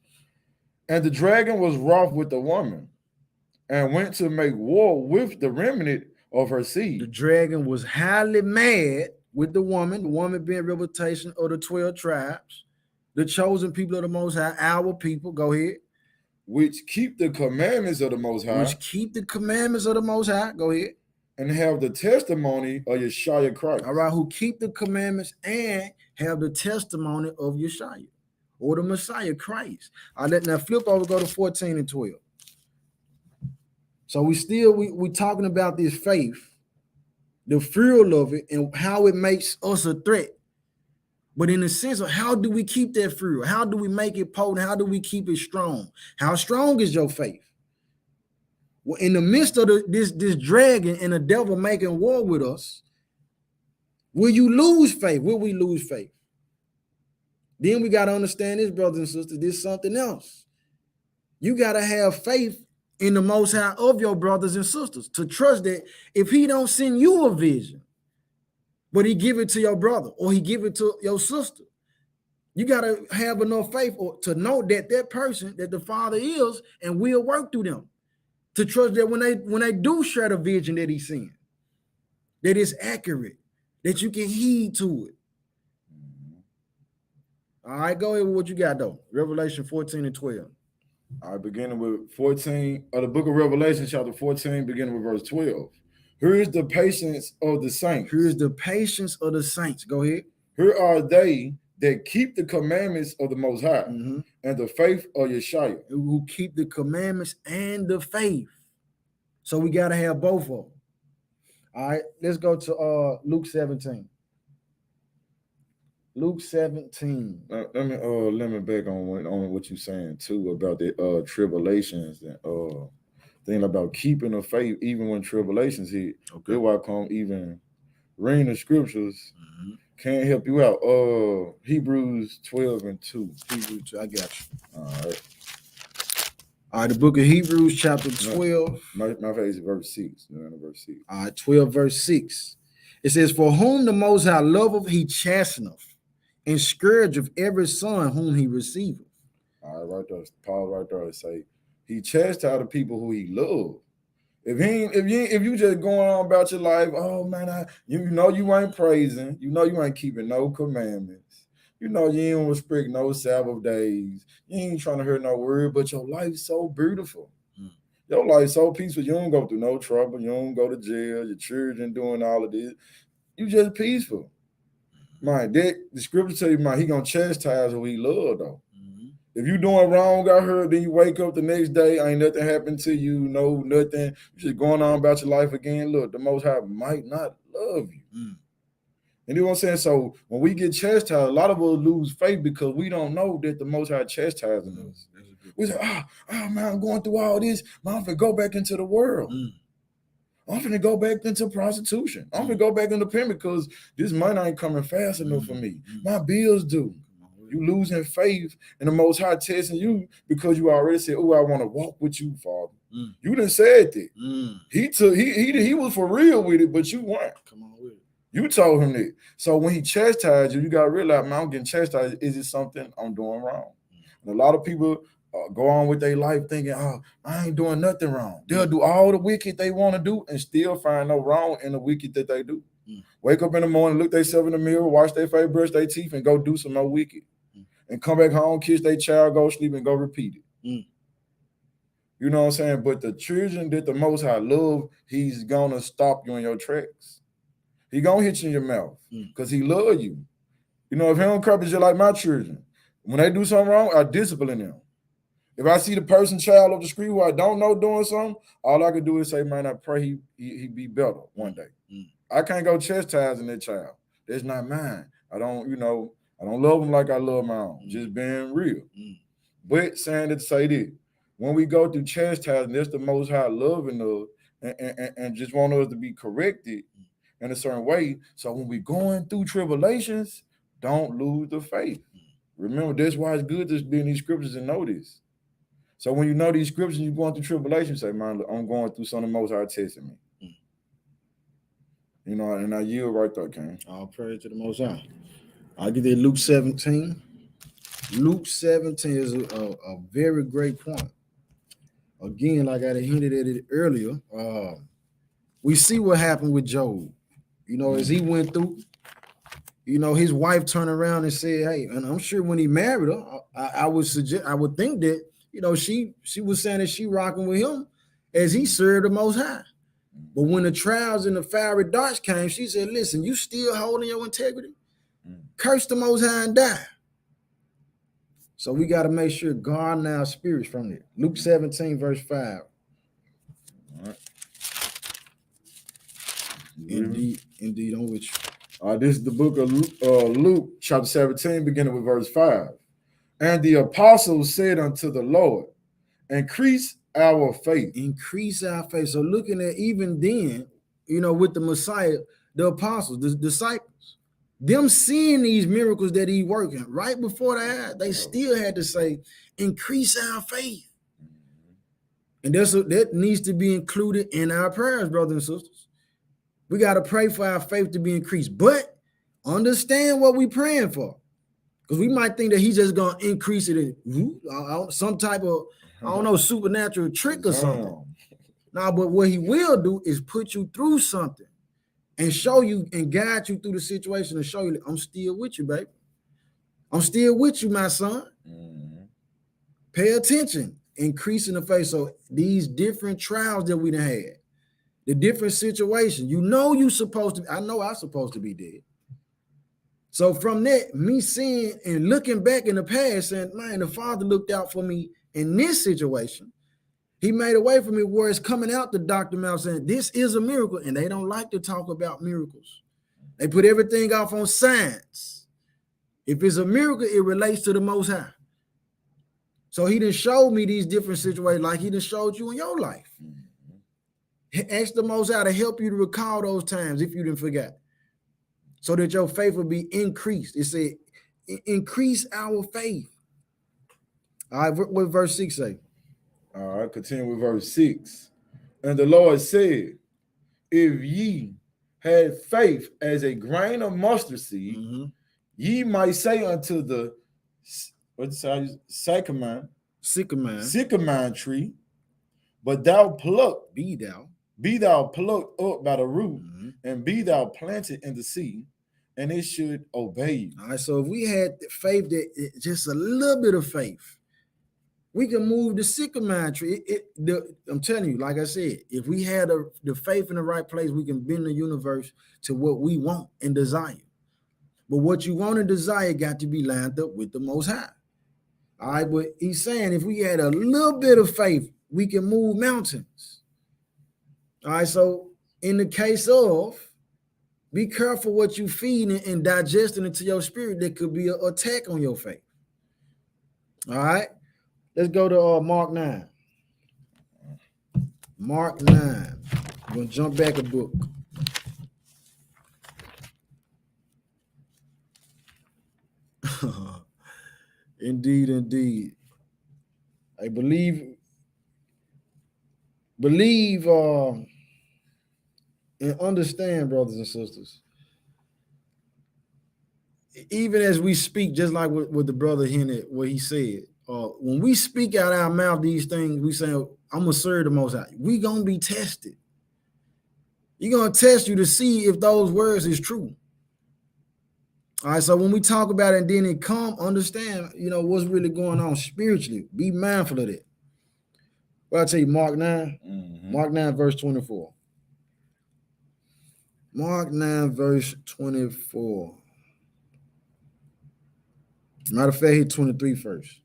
And the dragon was wroth with the woman, and went to make war with the remnant of her seed. The dragon was highly mad with the woman being representation of the 12 tribes, the chosen people of the Most High, our people. Go ahead. Which keep the commandments of the Most High. Which keep the commandments of the Most High. Go ahead. And have the testimony of Yeshua Christ. All right, who keep the commandments and have the testimony of Yeshua, or the Messiah Christ. All right, now flip over, go to 14 and 12. So we talking about this faith, the thrill of it, and how it makes us a threat. But in the sense of how do we keep that thrill? How do we make it potent? How do we keep it strong? How strong is your faith? Well, in the midst of this dragon and the devil making war with us, will you lose faith? Will we lose faith? Then we got to understand this, brothers and sisters, this is something else. You got to have faith in the Most High of your brothers and sisters to trust that if he don't send you a vision, but he give it to your brother or he give it to your sister, you got to have enough faith to know that person, that the Father is and will work through them, to trust that when they do share the vision that he's seeing, that it's accurate, that you can heed to it. All right, go ahead with what you got though. Revelation 14 and 12. All right, beginning with 14 of the book of Revelation, chapter 14, beginning with verse 12. Here is the patience of the saints. Here is the patience of the saints. Go ahead. Here are they that keep the commandments of the Most High and the faith of Yeshua. Who keep the commandments and the faith. So we got to have both of them. All right, let's go to Luke 17. Luke 17. Let me back on what you're saying too about the tribulations and thing about keeping the faith even when tribulations hit. Okay. That's why I come even reading the scriptures can't help you out. Hebrews 12:2. Hebrews 2, I got you. All right, the book of Hebrews chapter 12. My favorite is verse 6. Verse 6. All right, 12 verse 6. It says, for whom the Most High loveth, he chasteneth, and scourgeth every son whom he receiveth. All right, right there. Paul right there say, he chastised the people who he loved. If you just going on about your life, oh man, you know you ain't praising, you know you ain't keeping no commandments, you know you ain't respect no Sabbath days, you ain't trying to hear no word, but your life's so beautiful. Your life's so peaceful, you don't go through no trouble, you don't go to jail, your children doing all of this, you just peaceful. Man, the scripture tell you, man, he gonna chastise who he love though. If you doing wrong, I heard, then you wake up the next day, ain't nothing happened to you, no nothing. You just going on about your life again. Look, the Most High might not love you. And you know what I'm saying? So when we get chastised, a lot of us lose faith because we don't know that the Most High chastising us. We say, oh man, I'm going through all this. Man, I'm finna go back into the world. I'm finna go back into prostitution. I'm finna go back into pimp because this money ain't coming fast enough for me. My bills do. You losing faith in the Most High testing you because you already said, oh, I want to walk with you, Father. You done said that. He was for real with it, but you weren't. Come on with it. You told him that. So when he chastised you, you got to realize, man, I'm getting chastised. Is it something I'm doing wrong? And a lot of people go on with their life thinking, oh, I ain't doing nothing wrong. They'll do all the wicked they want to do and still find no wrong in the wicked that they do. Wake up in the morning, look themselves in the mirror, wash their face, brush their teeth, and go do some more wicked. And come back home, kiss their child, go sleep, and go repeat it. You know what I'm saying? But the children that the Most High love, he's going to stop you in your tracks. He going to hit you in your mouth because he love you. You know, if he don't crap, it's just like my children. When they do something wrong, I discipline them. If I see the person, child up the street who I don't know doing something, all I can do is say, man, I pray he be better one day. I can't go chastising that child. That's not mine. I don't love them like I love my own. Just being real. But saying it to say this, when we go through chastising, that's the Most High loving us and just want us to be corrected in a certain way. So when we going through tribulations, don't lose the faith. Remember, that's why it's good to be in these scriptures and know this. So when you know these scriptures, you're going through tribulation, say, man, look, I'm going through some of the Most High testing me. You know, and I yield right there, King. All praise to the Most High. I'll give you Luke 17. Luke 17 is a very great point. Again, like I hinted at it earlier, we see what happened with Job. You know, as he went through, you know, his wife turned around and said, hey, and I'm sure when he married her, I would think that, you know, she was saying that she rocking with him as he served the Most High. But when the trials and the fiery darts came, she said, listen, you still holding your integrity? Curse the Most High and die. So we got to make sure guard our spirits from it. Luke 17, verse 5. All right. Indeed, on which. This is the book of Luke, chapter 17, beginning with verse 5. And the apostles said unto the Lord, increase our faith. Increase our faith. So looking at even then, you know, with the Messiah, the apostles, the disciples, them seeing these miracles that he working right before their eyes, they still had to say, increase our faith. And that needs to be included in our prayers, brothers and sisters. We got to pray for our faith to be increased, but understand what we're praying for. Because we might think that he's just going to increase it in some type of, I don't know, supernatural trick or something. Now, but what he will do is put you through something and show you and guide you through the situation and show you, I'm still with you, baby. I'm still with you, my son. Pay attention, increasing the faith. So these different trials that we done had, the different situations, you know you're supposed to, I know I'm supposed to be dead. So from that, me seeing and looking back in the past, saying, man, the Father looked out for me in this situation. He made a way for me where it's coming out the doctor mouth saying, this is a miracle. And they don't like to talk about miracles. They put everything off on science. If it's a miracle, it relates to the Most High. So he done showed me these different situations like he done showed you in your life. Ask the Most High to help you to recall those times if you didn't forget, so that your faith will be increased. It said, increase our faith. All right, what verse 6 say? All right, continue with verse 6. And the Lord said, if ye had faith as a grain of mustard seed, ye might say unto the sycamore tree, but thou pluck, be thou plucked up by the root, and be thou planted in the sea, and it should obey you. All right, so if we had faith, that just a little bit of faith, we can move the sycamore tree. I'm telling you, like I said, if we had the faith in the right place, we can bend the universe to what we want and desire. But what you want and desire got to be lined up with the Most High. All right, but he's saying if we had a little bit of faith, we can move mountains. All right, so in the case of, be careful what you feed and digesting into your spirit. That could be an attack on your faith. All right. Let's go to Mark 9. Mark 9. I'm going to jump back a book. Indeed, indeed. I believe and understand, brothers and sisters. Even as we speak, just like what the brother hinted, what he said, when we speak out our mouth these things, we say, I'm going to serve the Most High. We going to be tested. You're going to test you to see if those words is true. All right, so when we talk about it and then it come, understand, what's really going on spiritually. Be mindful of that. Well, I'll tell you, Mark 9, Mark 9, verse 24. Mark 9, verse 24. Matter of fact, hit 23 first.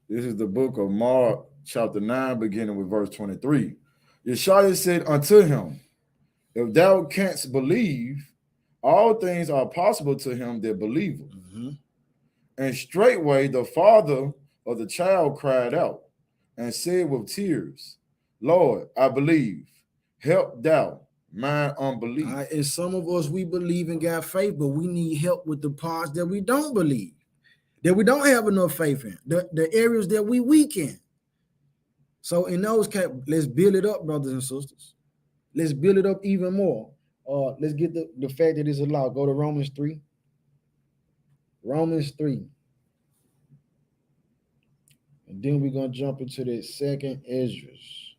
This is the book of Mark, chapter 9, beginning with verse 23. Yeshua said unto him, if thou canst believe, all things are possible to him that believeth. And straightway the father of the child cried out and said with tears, Lord, I believe, help thou mine unbelief. All right, and some of us, we believe and got faith, but we need help with the parts that we don't believe, that we don't have enough faith in, the areas that we weak in. So in those cases, let's build it up, brothers and sisters. Let's build it up even more. Let's get the fact that it's allowed. Go to Romans 3. Romans 3. And then we're going to jump into that second Esdras.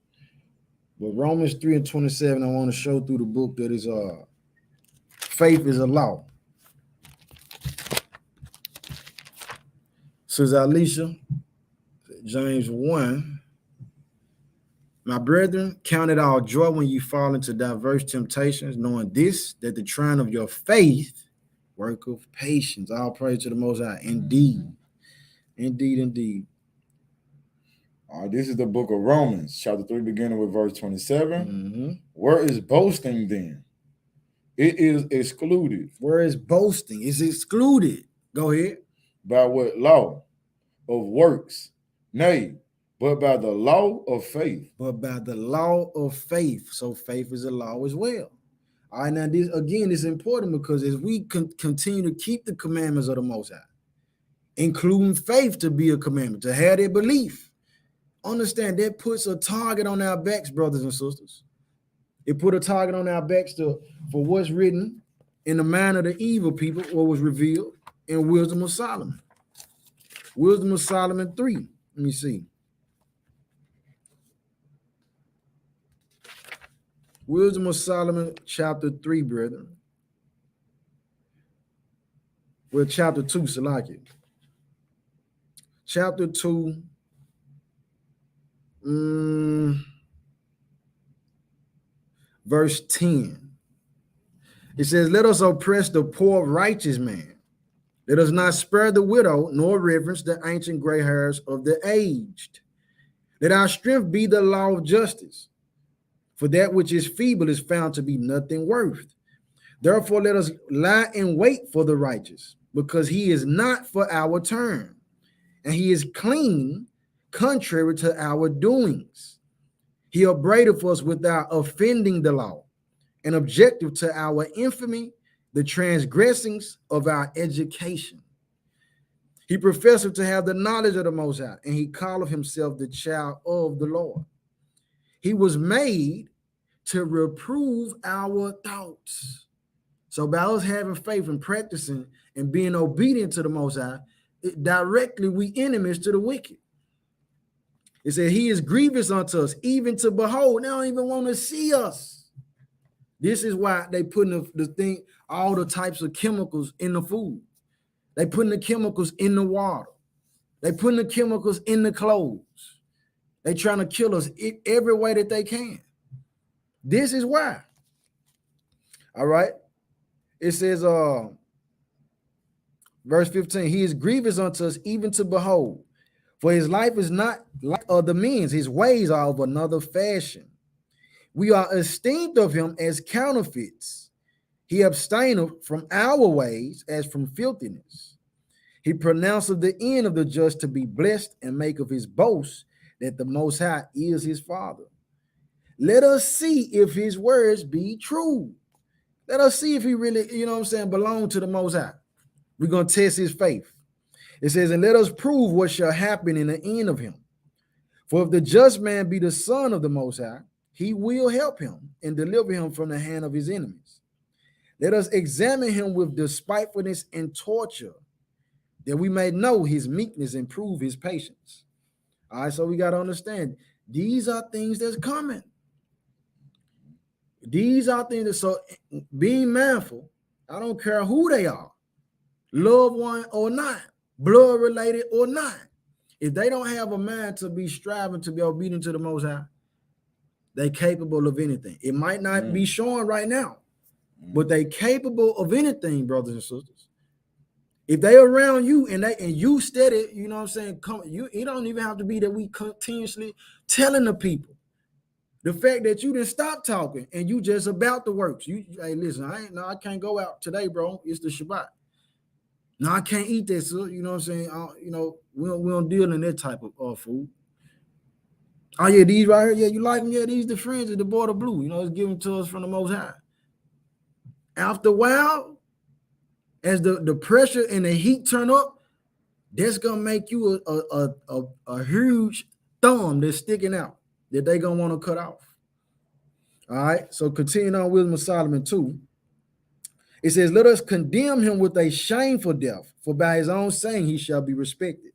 But Romans 3 and 27, I want to show through the book that is faith is a law. Says Alicia, James 1. My brethren, count it all joy when you fall into diverse temptations, knowing this, that the trying of your faith work of patience. All praise to the Most High. Indeed. Indeed, indeed. All right, this is the book of Romans, chapter 3, beginning with verse 27. Where is boasting then? It is excluded. Where is boasting? It's excluded. Go ahead. By what law? Of works? Nay, but by the law of faith. But by the law of faith. So faith is a law as well. All right, now this again is important because as we continue to keep the commandments of the Most High, including faith to be a commandment, to have that belief, understand that puts a target on our backs, brothers and sisters. It put a target on our backs for what's written in the mind of the evil people, what was revealed in Wisdom of Solomon. Wisdom of Solomon 3. Let me see. Wisdom of Solomon, chapter 3, brethren. Well, chapter 2, Salaki. Chapter 2. Verse 10. It says, let us oppress the poor righteous man. Let us not spare the widow, nor reverence the ancient gray hairs of the aged. Let our strength be the law of justice. For that which is feeble is found to be nothing worth. Therefore, let us lie in wait for the righteous, because he is not for our turn, and he is clean, contrary to our doings. He upbraideth us without offending the law, and objective to our infamy, the transgressings of our education. He professeth to have the knowledge of the Most High, and he calleth himself the child of the Lord. He was made to reprove our thoughts. So by us having faith and practicing and being obedient to the Most High, directly we enemies to the wicked. It said he is grievous unto us, even to behold. They don't even want to see us. This is why they putting the thing, all the types of chemicals in the food. They putting the chemicals in the water. They putting the chemicals in the clothes. They trying to kill us every way that they can. This is why. All right. It says, verse 15, he is grievous unto us, even to behold. For his life is not like other men's. His ways are of another fashion. We are esteemed of him as counterfeits. He abstaineth from our ways as from filthiness. He pronounceth the end of the just to be blessed, and make of his boast that the Most High is his Father. Let us see if his words be true. Let us see if he really, belong to the Most High. We're going to test his faith. It says, and let us prove what shall happen in the end of him. For if the just man be the son of the Most High, he will help him and deliver him from the hand of his enemies. Let us examine him with despitefulness and torture, that we may know his meekness and prove his patience. All right, so we got to understand, these are things that's coming. These are things that, so being mindful, I don't care who they are, loved one or not, blood related or not. If they don't have a mind to be striving to be obedient to the Most High, they're capable of anything. It might not be showing right now, but they're capable of anything, brothers and sisters. If they around you and you steady, you don't even have to be that we continuously telling the people. The fact that you didn't stop talking and you just about the works. Hey, listen, I can't go out today, bro. It's the Shabbat. No, I can't eat this. You know what I'm saying? We don't deal in that type of food. Oh, yeah, these right here. Yeah, you like them? Yeah, these the friends of the border blue. It's given to us from the Most High. After a while, as the pressure and the heat turn up, that's gonna make you a huge thumb that's sticking out that they gonna want to cut off. All right, so continuing on Wisdom of Solomon 2, it says, let us condemn him with a shameful death, for by his own saying he shall be respected.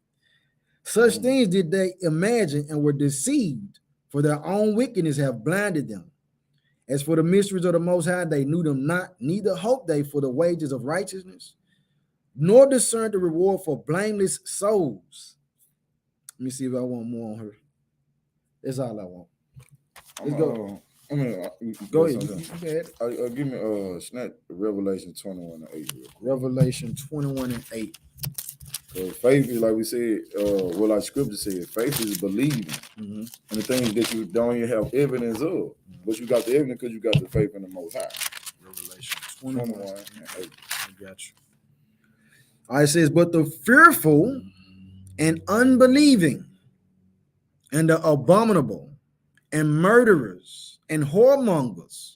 Such things did they imagine and were deceived, for their own wickedness have blinded them. As for the mysteries of the Most High, they knew them not, neither hoped they for the wages of righteousness, nor discerned the reward for blameless souls. Let me see if I want more on her. That's all I want. Let's go. Go ahead. Go ahead. Give me snap Revelation 21 and 8. Revelation 21 and 8. Faith is, like we said, like scripture said, faith is believing and the things that you don't even have evidence of. But you got the evidence because you got the faith in the Most High. Revelation 21 and 8. I got you. All right, it says, but the fearful and unbelieving and the abominable and murderers and whoremongers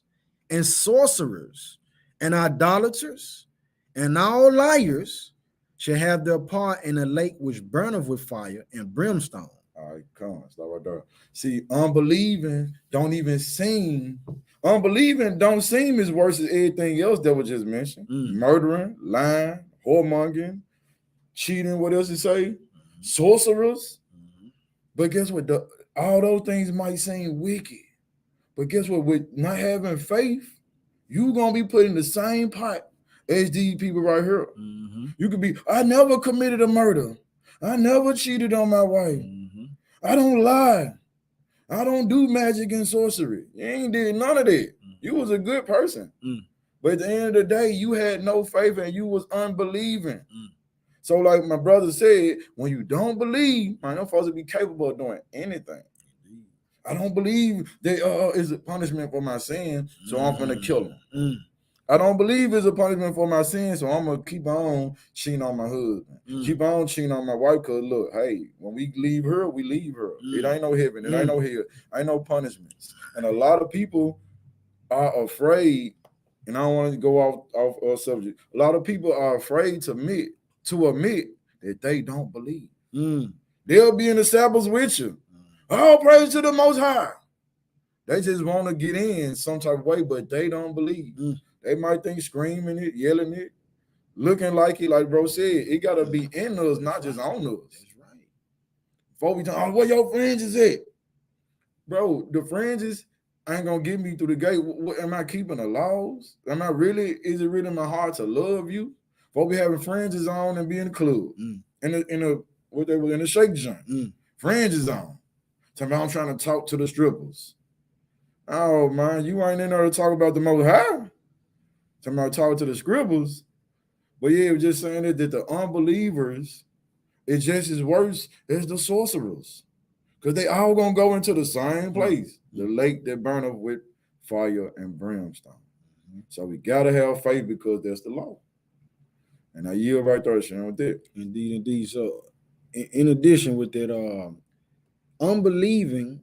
and sorcerers and idolaters and all liars shall have their part in a lake which burneth with fire and brimstone. All right, come on, stop right there. See, unbelieving don't seem as worse as everything else that was just mentioned. Murdering, lying, whoremongering, cheating, what else it say? Sorcerers. But guess what? All those things might seem wicked. But guess what? With not having faith, you're going to be put in the same pot as these people right here. You could be, I never committed a murder. I never cheated on my wife. I don't lie. I don't do magic and sorcery. You ain't did none of that. You was a good person. But at the end of the day, you had no faith and you was unbelieving. So, like my brother said, when you don't believe, man, them folks will be capable of doing anything. I don't believe there is a punishment for my sin, so I'm gonna kill him. I don't believe it's a punishment for my sin, so I'm gonna keep on cheating on my husband, keep on cheating on my wife. Cause look, hey, when we leave her, we leave her. It ain't no heaven, it ain't no hell, ain't no punishments. And a lot of people are afraid, and I don't want to go off subject. A lot of people are afraid to admit that they don't believe. They'll be in the Sabbath with you. All praise to the Most High. They just want to get in some type of way, but they don't believe. They might think screaming it, yelling it, looking like it, like bro said, it got to be in us, not just on us. That's right. Before we talk, where your fringes at? Bro, the fringes ain't going to get me through the gate. Am I keeping the laws? Is it really in my heart to love you? Before we having fringes on and be in the club, in the shake joint, fringes on. I'm trying to talk to the strippers. Oh man, you ain't in there to talk about the Most High. About talking to the scribbles. But yeah, we're just saying that the unbelievers is just as worse as the sorcerers. Because they all gonna go into the same place, the lake that burneth with fire and brimstone. So we gotta have faith because that's the law. And I yield right there, Sharon, with that. Indeed. So in addition with that, unbelieving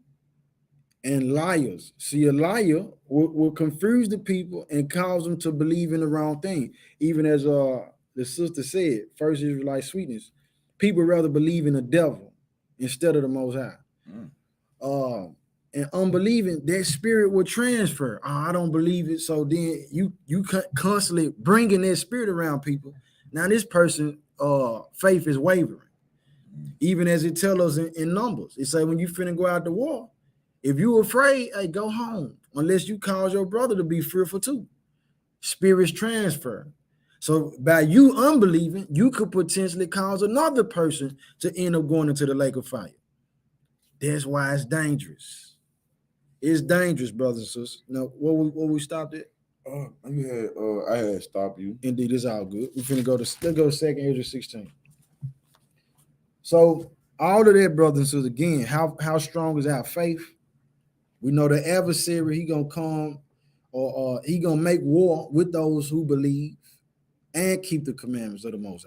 and liars. See, a liar will confuse the people and cause them to believe in the wrong thing. Even as the sister said, first Israelite sweetness, people rather believe in the devil instead of the Most High. And unbelieving, that spirit will transfer. I don't believe it. So then you constantly bringing that spirit around people. Now this person faith is wavering. Even as it tells us in Numbers, it say when you finna go out to war, if you afraid, hey, go home. Unless you cause your brother to be fearful too. Spirits transfer. So by you unbelieving, you could potentially cause another person to end up going into the lake of fire. That's why it's dangerous. It's dangerous, brothers and sisters. Now, what we stopped at? I had stopped you. Indeed, it's all good. We're finna let's go to 2nd Ezra 16. So all of that, brothers and sisters, again, how strong is our faith? We know the adversary, he gonna come or he gonna make war with those who believe and keep the commandments of the Most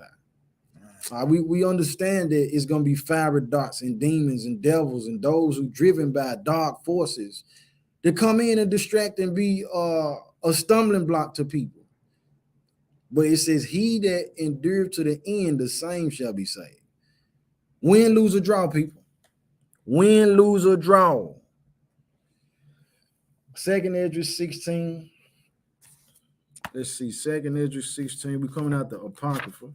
High. We understand that it's gonna be fiery darts and demons and devils and those who driven by dark forces to come in and distract and be a stumbling block to people. But it says, he that endureth to the end, the same shall be saved. Win, lose, or draw, people. Win, lose, or draw. 2nd Ezra 16. Let's see, 2nd Ezra 16. We're coming out the Apocrypha.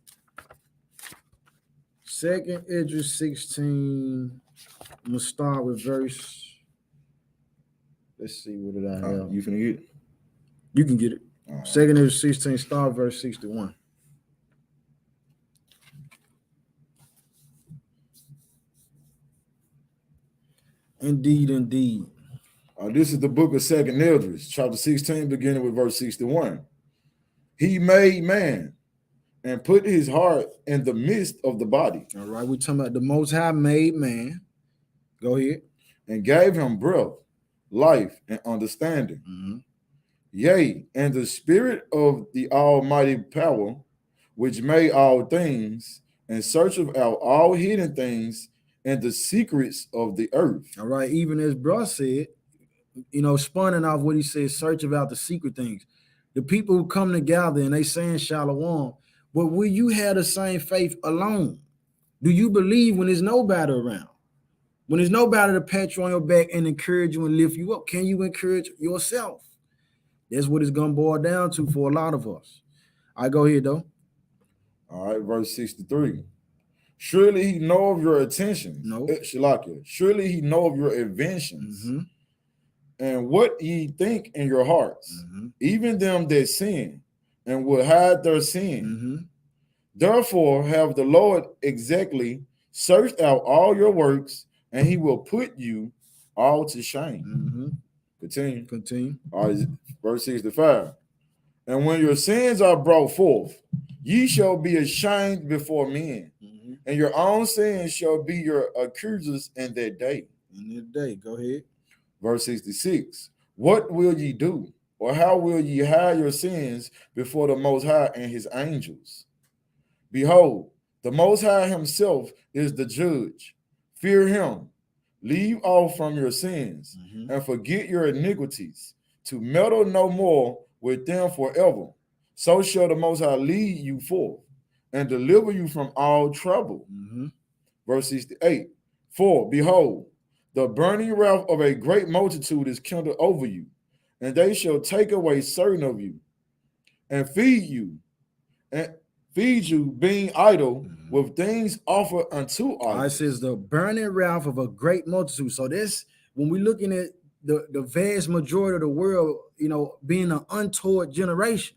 2nd Ezra 16. I'm gonna start with verse. Let's see, what did I have? You finna get it? You can get it. 2nd Ezra 16, start verse 61. Indeed. This is the book of 2nd Ezra, chapter 16, beginning with verse 61. He made man and put his heart in the midst of the body. All right, we're talking about the Most High made man. Go ahead. And gave him breath, life, and understanding. Yea, and the spirit of the almighty power, which made all things, and searcheth out all hidden things and the secrets of the earth. All right, even as bro said, spawning off what he said, search about the secret things. The people who come together and they saying Shalom, but will you have the same faith alone? Do you believe when there's nobody around? When there's nobody to pat you on your back and encourage you and lift you up, can you encourage yourself? That's what it's going to boil down to for a lot of us. I go ahead, though. All right, verse 63. Surely he know of your attentions. No. Shalakia. Surely he know of your inventions. And what ye think in your hearts, even them that sin, and will hide their sin. Therefore have the Lord exactly searched out all your works, and he will put you all to shame. Continue. Continue. All right, verse 65. And when your sins are brought forth, ye shall be ashamed before men, and your own sins shall be your accusers in that day. In that day, go ahead. Verse 66. What will ye do? Or how will ye hide your sins before the Most High and his angels? Behold, the Most High himself is the judge. Fear him. Leave off from your sins and forget your iniquities, to meddle no more with them forever. So shall the Most High lead you forth and deliver you from all trouble. Verse 68. For behold, the burning wrath of a great multitude is kindled over you, and they shall take away certain of you, and feed you, being idle with things offered unto idols. It says the burning wrath of a great multitude. So this, when we're looking at the vast majority of the world, you know, being an untoward generation,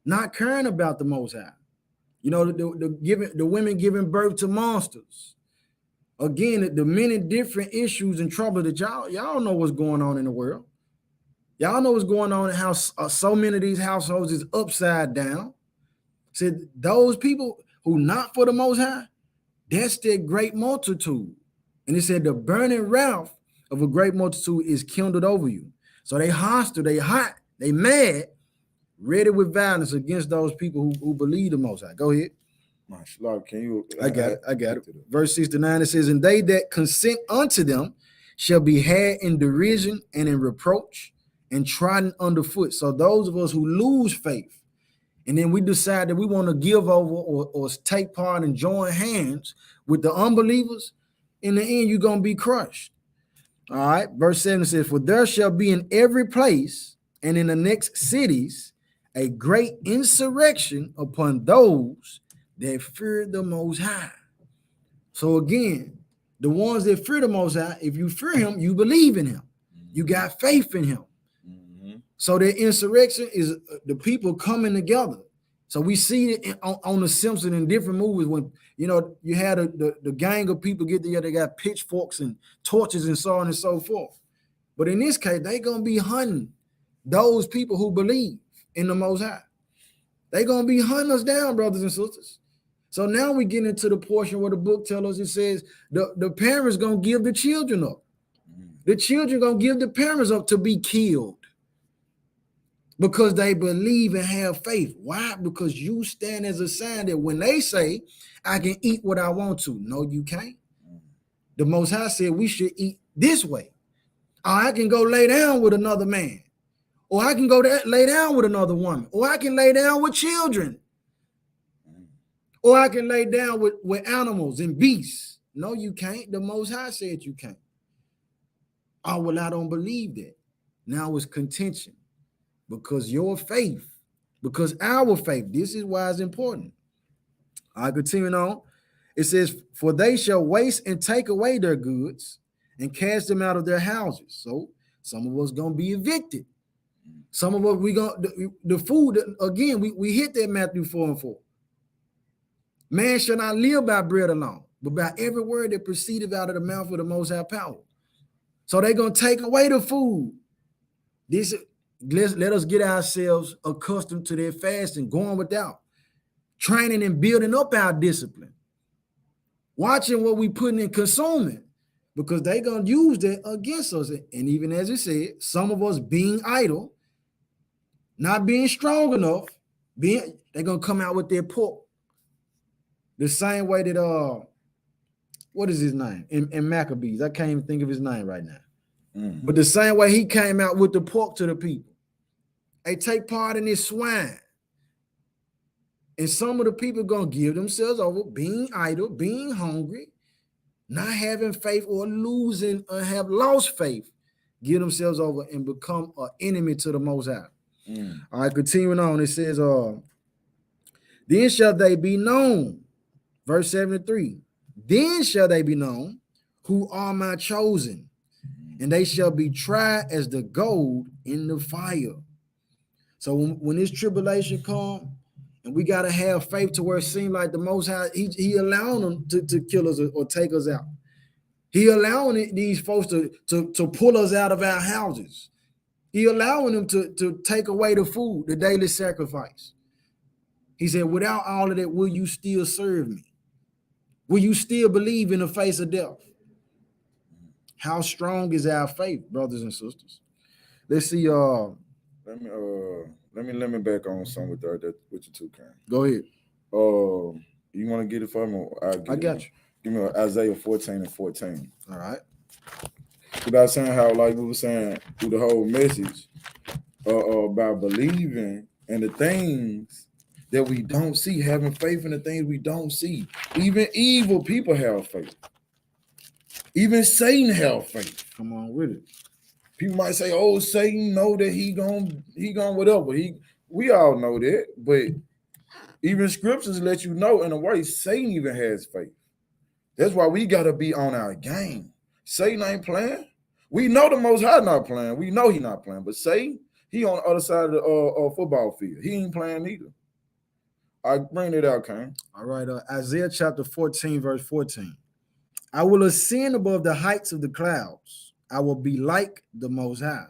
not caring about the Most High. You know, the women giving birth to monsters. Again, the many different issues and trouble that y'all know what's going on in the world. Y'all know what's going on in how so many of these households is upside down. Said those people who not for the Most High, that's their great multitude. And it said the burning wrath of a great multitude is kindled over you. So they hostile, they hot, they mad, ready with violence against those people who believe the Most High. Go ahead. Can you? I got it. Verse 69, it says, and they that consent unto them shall be had in derision and in reproach and trodden underfoot. So those of us who lose faith, and then we decide that we want to give over or take part and join hands with the unbelievers, in the end, you're going to be crushed. All right. Verse 7 says, for there shall be in every place and in the next cities a great insurrection upon those that fear the Most High. So again, the ones that fear the Most High, if you fear him, you believe in him. You got faith in him. So the insurrection is the people coming together. So we see it on The Simpsons in different movies when, you know, you had the gang of people get together, they got pitchforks and torches and so on and so forth. But in this case, they're going to be hunting those people who believe in the Most High. They're going to be hunting us down, brothers and sisters. So now we get into the portion where the book tells us, it says the parents going to give the children up. The children going to give the parents up to be killed. Because they believe and have faith. Why? Because you stand as a sign that when they say, I can eat what I want to. No, you can't. The Most High said we should eat this way. Or I can go lay down with another man. Or I can go lay down with another woman. Or I can lay down with children. Or I can lay down with animals and beasts. No, you can't. The Most High said you can't. Oh, well, I don't believe that. Now it's contention. Because your faith, because our faith, this is why it's important. I continue on. It says, for they shall waste and take away their goods and cast them out of their houses. So some of us going to be evicted. Some of us, the food, again, we hit that Matthew 4:4. Man shall not live by bread alone, but by every word that proceedeth out of the mouth of the Most High power. So they're going to take away the food. Let us get ourselves accustomed to their fasting, going without, training and building up our discipline, watching what we putting in consuming, because they're going to use that against us. And even as it said, some of us being idle, not being strong enough, they're going to come out with their pork. The same way that, what is his name? In Maccabees, I can't even think of his name right now. But the same way he came out with the pork to the people. They take part in this swine. And some of the people are going to give themselves over, being idle, being hungry, not having faith or losing or have lost faith, give themselves over and become an enemy to the Most High. All right, continuing on, it says, then shall they be known, verse 73, then shall they be known who are my chosen, and they shall be tried as the gold in the fire. So when this tribulation comes, and we got to have faith to where it seems like the Most High, he allowing them to kill us or take us out. He allowing these folks to pull us out of our houses. He allowing them to take away the food, the daily sacrifice. He said, without all of that, will you still serve me? Will you still believe in the face of death? How strong is our faith, brothers and sisters? Let's see. Let me back on some with that with you too, Karen. Go ahead. You want to get it for me? I got you. Give me Isaiah 14:14. All right. Without saying how, like we were saying through the whole message, about believing in the things that we don't see, having faith in the things we don't see. Even evil people have faith. Even Satan have faith. Come on with it. People might say, "Oh, Satan know that he gon' whatever." We all know that, but even scriptures let you know in a way Satan even has faith. That's why we gotta be on our game. Satan ain't playing. We know the Most High not playing. We know he not playing, but Satan, he on the other side of the football field. He ain't playing either. I bring it out, Cain. All right. Isaiah chapter 14, verse 14. I will ascend above the heights of the clouds. I will be like the Most High.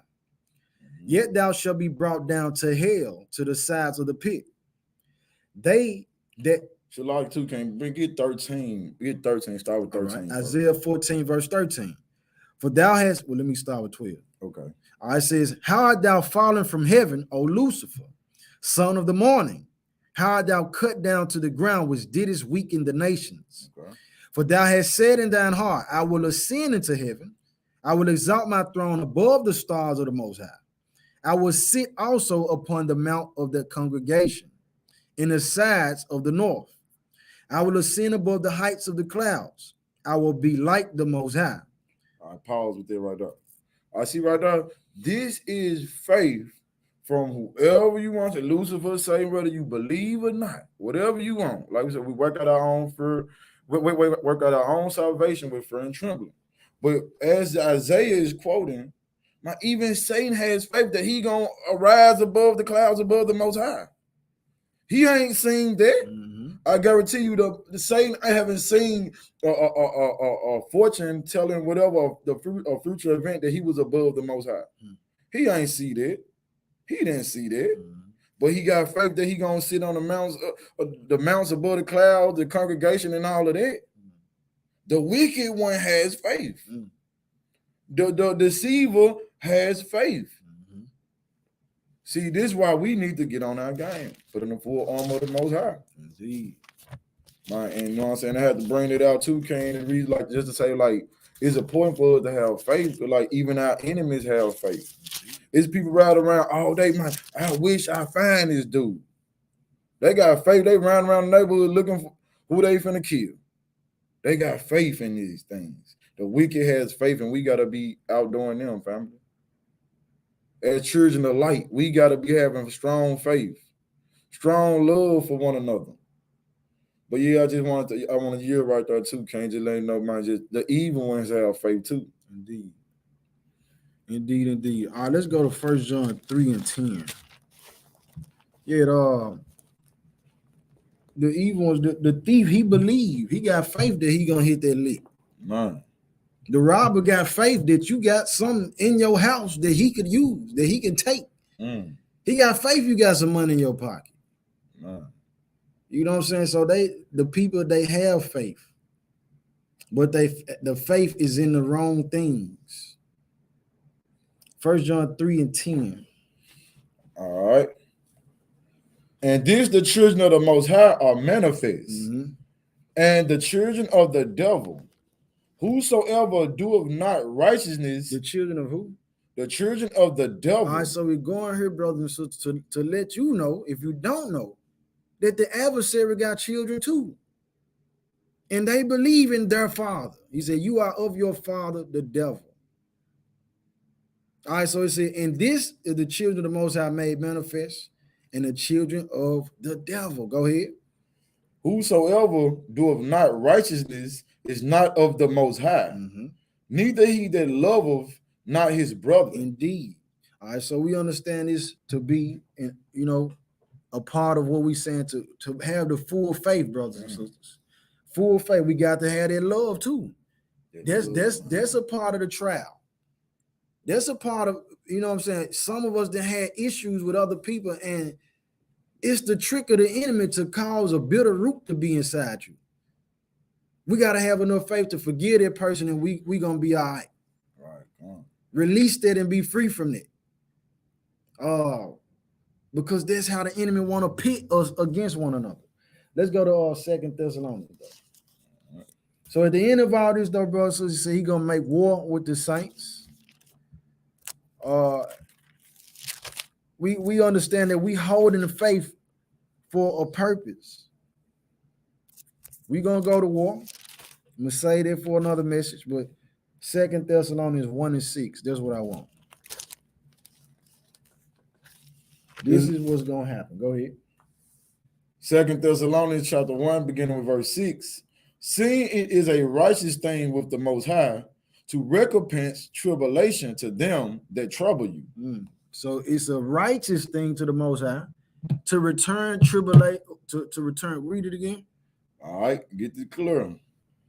Yet thou shalt be brought down to hell, to the sides of the pit. They that Shalom too can get 13. Get 13. Start with 13. Right. Isaiah 14, verse 13. For thou hast, well, let me start with 12. Okay. All right, it says, how art thou fallen from heaven, O Lucifer, son of the morning? How art thou cut down to the ground, which didst weaken the nations? Okay. For thou hast said in thine heart, I will ascend into heaven. I will exalt my throne above the stars of the Most High. I will sit also upon the mount of the congregation in the sides of the north. I will ascend above the heights of the clouds. I will be like the Most High. I pause with that right there. I see right there. This is faith from whoever you want to. Lucifer, say whether you believe or not, whatever you want. Like we said, we work out our own work out our own salvation with fear and trembling. But as Isaiah is quoting, even Satan has faith that he gonna arise above the clouds, above the Most High. He ain't seen that. Mm-hmm. I guarantee you, the Satan, I haven't seen a fortune telling whatever a future event that he was above the Most High. Mm-hmm. He ain't see that. He didn't see that. Mm-hmm. But he got faith that he gonna sit on the mounts above the clouds, the congregation, and all of that. Mm-hmm. The wicked one has faith. Mm-hmm. The deceiver has faith. Mm-hmm. See, this is why we need to get on our game, put in the full armor of the Most High. Indeed. And you know what I'm saying? I had to bring it out too, Cain, and read like just to say, like, it's important for us to have faith, but like even our enemies have faith. It's people ride around all day, man. I wish I find this dude. They got faith. They run around the neighborhood looking for who they finna kill. They got faith in these things. The wicked has faith, and we gotta be outdoing them, family. As children of light, we gotta be having strong faith, strong love for one another. But yeah, I want to hear right there too. Can't just let you know, man. Just the evil ones have faith too. Indeed. Indeed. All right, let's go to 1 John 3 and 10. Yeah, the evil ones, the thief, he believed. He got faith that he gonna hit that lick. Man. The robber got faith that you got something in your house that he could use, that he can take. Mm. He got faith you got some money in your pocket. Man. You know what I'm saying? So the people, they have faith, but the faith is in the wrong things. 1 John 3 and 10. All right. And this the children of the Most High are manifest, mm-hmm. and the children of the devil. Whosoever doeth not righteousness. The children of who? The children of the devil. All right, so we're going here, brothers and sisters, to let you know, if you don't know, that the adversary got children too. And they believe in their father. He said, you are of your father, the devil. All right, so it said, and this is the children of the Most High made manifest, and the children of the devil. Go ahead. Whosoever doeth not righteousness is not of the Most High, mm-hmm. neither he that loveth not his brother. Indeed. All right, so we understand this to be, a part of what we're saying, to have the full faith, brothers and sisters. Full faith. We got to have that love too. That's a part of the trial. That's a part of, you know what I'm saying? Some of us that had issues with other people, and it's the trick of the enemy to cause a bitter root to be inside you. We got to have enough faith to forgive that person, and we going to be all right. Right. Come on. Release that and be free from it. Because that's how the enemy want to pit us against one another. Let's go to 2 Thessalonians. Right. So at the end of all this, though, brothers, so he said he gonna make war with the saints. We understand that we hold in the faith for a purpose. We gonna go to war. I'm gonna say that for another message, but 2 Thessalonians 1:6. That's what I want. This is what's gonna happen. Go ahead. 2 Thessalonians chapter 1, beginning with verse 6. Seeing it is a righteous thing with the Most High to recompense tribulation to them that trouble you. So it's a righteous thing to the Most High to return tribulation, to return. Read it again. All right, get it clear.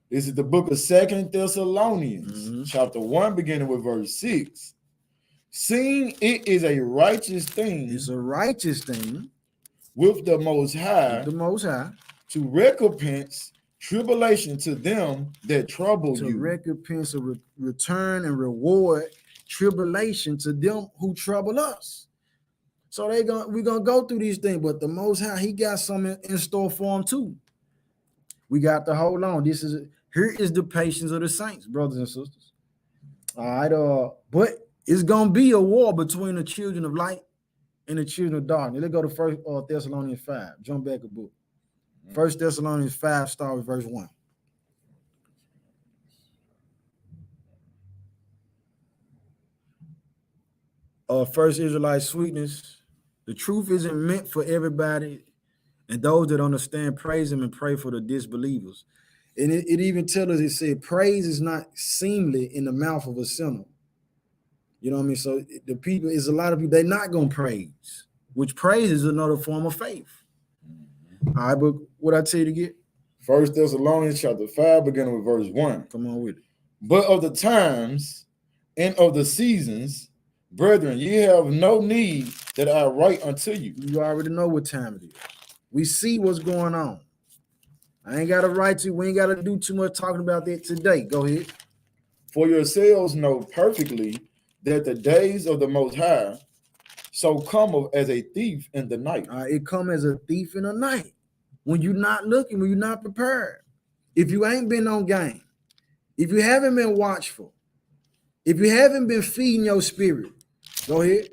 This is the book of 2 Thessalonians, chapter 1, beginning with verse 6. Seeing it is a righteous thing. It's a righteous thing with the Most High, to recompense tribulation to them that trouble you. To recompense or return and reward tribulation to them who trouble us. So we're gonna go through these things, but the Most High, he got something in store for them too. We got to hold on. Here is the patience of the saints, brothers and sisters. All right, but it's gonna be a war between the children of light and the children of darkness. Let's go to 1 Thessalonians 5. Jump back a book. 1 Thessalonians 5, start with verse 1. First Israelite sweetness. The truth isn't meant for everybody, and those that understand praise him and pray for the disbelievers. And it even tells us, it said, praise is not seemly in the mouth of a sinner. You know what I mean? So the people, is a lot of people, they're not going to praise, which praise is another form of faith. All right, but what I tell you to get? 1 Thessalonians chapter 5, beginning with verse 1. Come on with it. But of the times and of the seasons, brethren, ye have no need that I write unto you. You already know what time it is. We see what's going on. I ain't got to write to you. We ain't got to do too much talking about that today. Go ahead. For yourselves know perfectly that the days of the Most High so cometh as a thief in the night. It come as a thief in the night. When you're not looking, when you're not prepared. If you ain't been on game, if you haven't been watchful, if you haven't been feeding your spirit, go ahead.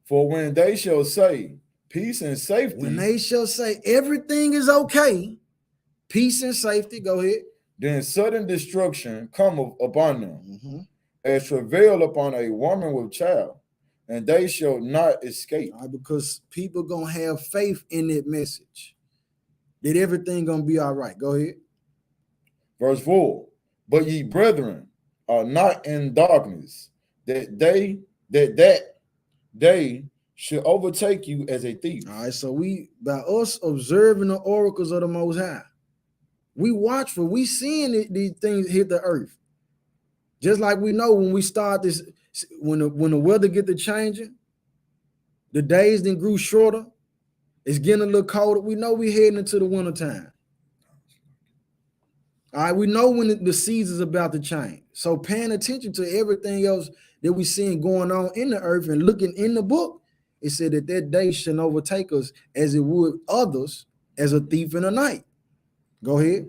For when they shall say peace and safety. When they shall say everything is okay, peace and safety, go ahead. Then sudden destruction cometh upon them, as travail upon a woman with child, and they shall not escape. Because people gonna have faith in that message, that everything gonna be all right. Go ahead. Verse 4. But ye brethren are not in darkness, that day should overtake you as a thief. All right, so by us observing the oracles of the Most High, we watchful, we seeing these things hit the earth. Just like we know when we start this, when the weather get to changing, the days then grew shorter, it's getting a little colder. We know we heading into the winter time. All right, we know when the season's about to change. So paying attention to everything else that we seeing going on in the earth and looking in the book, it said that day shall overtake us as it would others, as a thief in the night. Go ahead.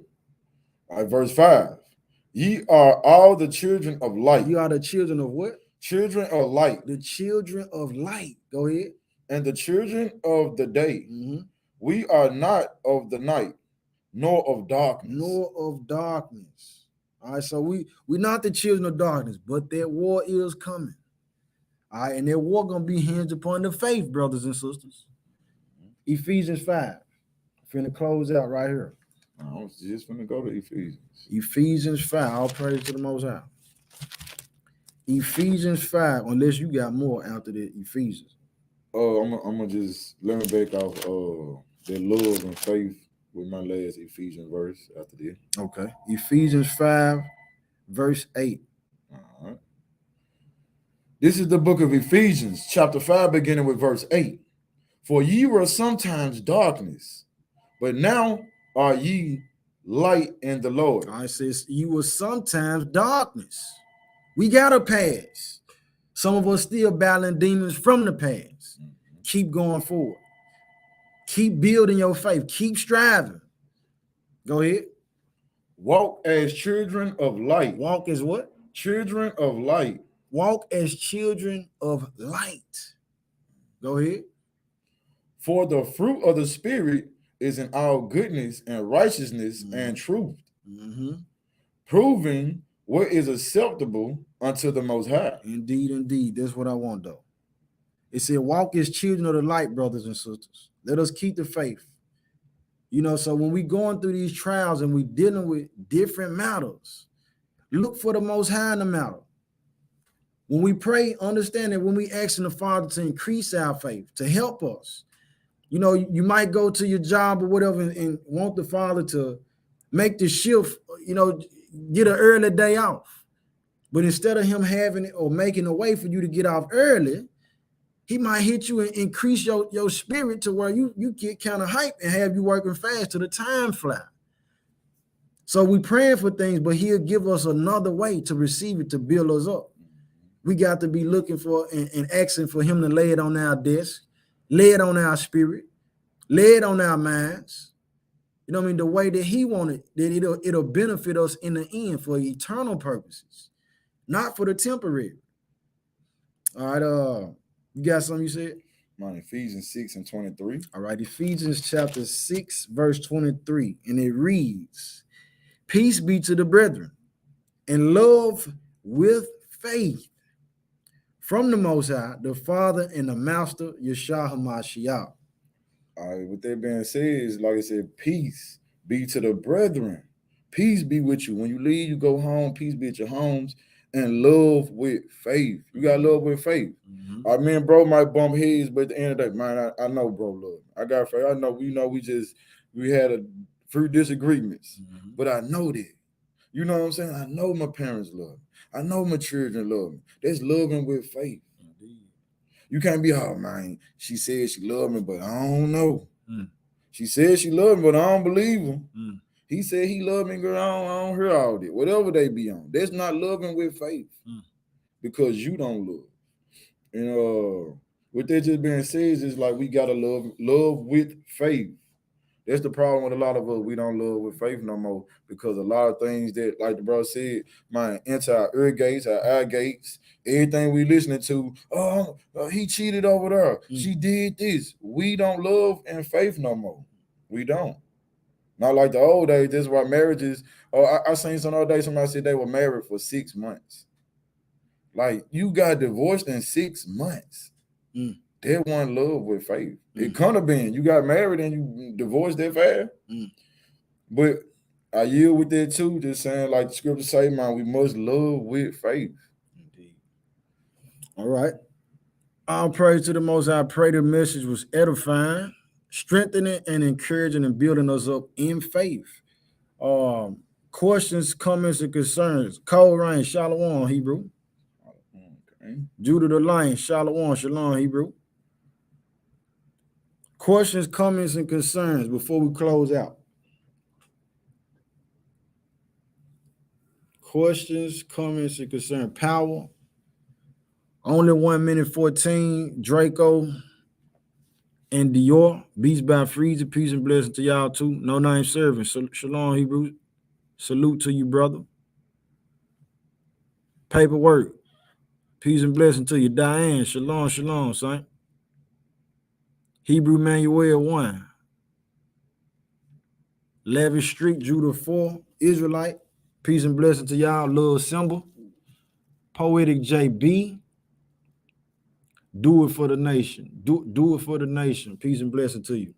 All right, verse 5. Ye are all the children of light. You are the children of what? Children of light. The children of light. Go ahead. And the children of the day. We are not of the night, nor of darkness. Nor of darkness. All right, so we're not the children of darkness, but that war is coming. All right, and that war gonna be hinged upon the faith, brothers and sisters. Ephesians 5. Finna close out right here. I was just gonna go to Ephesians. Ephesians 5. All praise to the Most High. Ephesians 5, unless you got more after the Ephesians. I'm gonna just let me back off that love and faith with my last Ephesians verse after this. Okay. Ephesians 5, verse 8. All right. This is the book of Ephesians, chapter 5, beginning with verse 8. For ye were sometimes darkness, but now are ye light in the Lord. I says you were sometimes darkness. We got a past. Some of us still battling demons from the past. Keep going forward. Keep building your faith. Keep striving. Go ahead. Walk as children of light. Walk as what? Children of light. Walk as children of light. Go ahead. For the fruit of the Spirit is in all goodness and righteousness and truth, proving what is acceptable unto the Most High. Indeed, indeed. That's what I want, though. It said, walk as children of the light, brothers and sisters. Let us keep the faith. You know, so when we going through these trials and we dealing with different matters, look for the Most High in the matter. When we pray, understand that when we asking the Father to increase our faith, to help us, you know, you might go to your job or whatever and want the Father to make the shift, you know, get an early day off. But instead of him having it or making a way for you to get off early, he might hit you and increase your spirit to where you get kind of hyped and have you working fast till the time fly. So we praying for things, but he'll give us another way to receive it, to build us up. We got to be looking for and asking for him to lay it on our desk, lay it on our spirit, lay it on our minds. You know what I mean? The way that he wanted, that it'll benefit us in the end for eternal purposes, not for the temporary. All right, you got something you said? On Ephesians 6 and 23. All right, Ephesians chapter 6, verse 23, and it reads, peace be to the brethren, and love with faith from the Most High, the Father and the Master, Yeshua HaMashiach. All right, with that being said, like I said, peace be to the brethren. Peace be with you. When you leave, you go home, peace be at your homes, and love with faith. You got love with faith. I mean, bro might bump heads, but at the end of the day, man, I know bro love. I got faith. I know, we had a few disagreements, but I know that. You know what I'm saying? I know my parents love me. I know my children love me. That's loving with faith. You can't be, oh man, she said she loved me, but I don't know. She said she loved me, but I don't believe him. He said he loved me, girl. I don't hear all that. Whatever they be on. That's not loving with faith. Because you don't love. And with that just being said, it's like we gotta love with faith. That's the problem with a lot of us. We don't love with faith no more because a lot of things that, like the brother said, might enter our ear gates, our eye gates, everything we listening to. He cheated over there. She did this. We don't love in faith no more. We don't. Not like the old days. That's why marriages. I seen some other day somebody said they were married for 6 months. Like you got divorced in 6 months. That one love with faith. It could have been you got married and you divorced that fast. But I yield with that too, just saying like the scripture say, man, we must love with faith. Indeed. All right. All praise to the Most High. I pray the message was edifying, strengthening and encouraging and building us up in faith. Questions, comments, and concerns. Cold Rain, Shalom, Hebrew. Okay. Judah the Lion, Shalom, Shalom, Hebrew. Questions, comments, and concerns before we close out. Questions, comments, and concerns. Power. Only 1 minute 14. Draco and Dior. Beats by Freezer. Peace and blessing to y'all too. No name serving. Shalom, Hebrew. Salute to you, brother. Paperwork. Peace and blessing to you. Diane. Shalom, shalom, son. Hebrew Manuel 1. Lavish Street, Judah 4. Israelite. Peace and blessing to y'all. Lil Symbol. Poetic JB. Do it for the nation. Do it for the nation. Peace and blessing to you.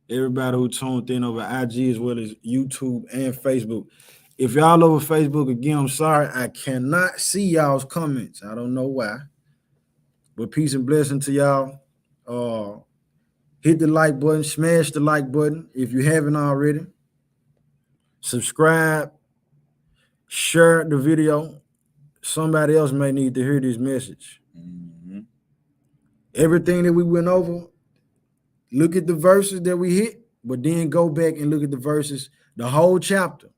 Everybody who tuned in over IG as well as YouTube and Facebook. If y'all over Facebook, again, I'm sorry. I cannot see y'all's comments. I don't know why. But peace and blessing to y'all. Hit the like button. Smash the like button if you haven't already. Subscribe. Share the video. somebody else may need to hear this message. Mhm. Everything that we went over, look at the verses that we hit, but then go back and look at the verses, the whole chapter.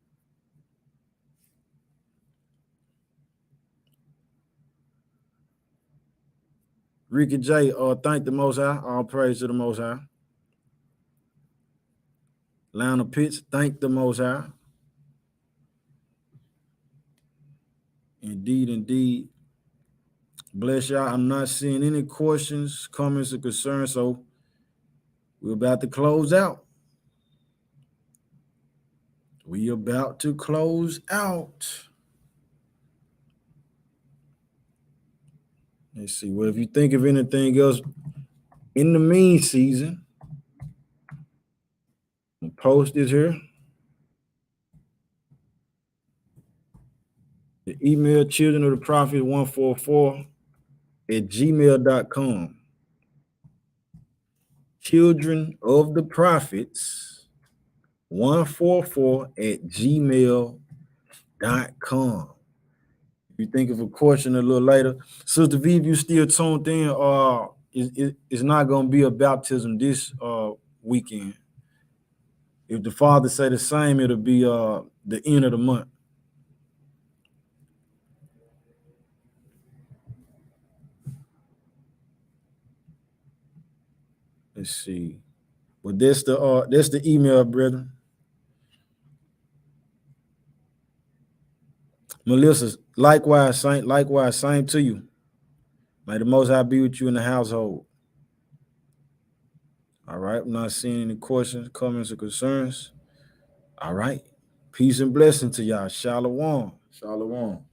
Ricky J, thank the Most High. All praise to the Most High. Lionel Pitts, thank the Most High. Indeed, indeed. Bless y'all. I'm not seeing any questions, comments, or concerns, so we're about to close out. We about to close out. Let's see. Well, if you think of anything else in the mean season, I'll post this here. The email children of the prophet 144@gmail.com. Children of the prophets 144@gmail.com. If you think of a question a little later, Sister V, if you still tuned in, it's not going to be a baptism this weekend. If the Father say the same, it'll be the end of the month. Let's see. Well, that's the email, brother. Melissa, likewise, Saint, likewise, same to you. May the Most High be with you in the household. All right, I'm not seeing any questions, comments, or concerns. All right. Peace and blessing to y'all. Shalom. Shalom.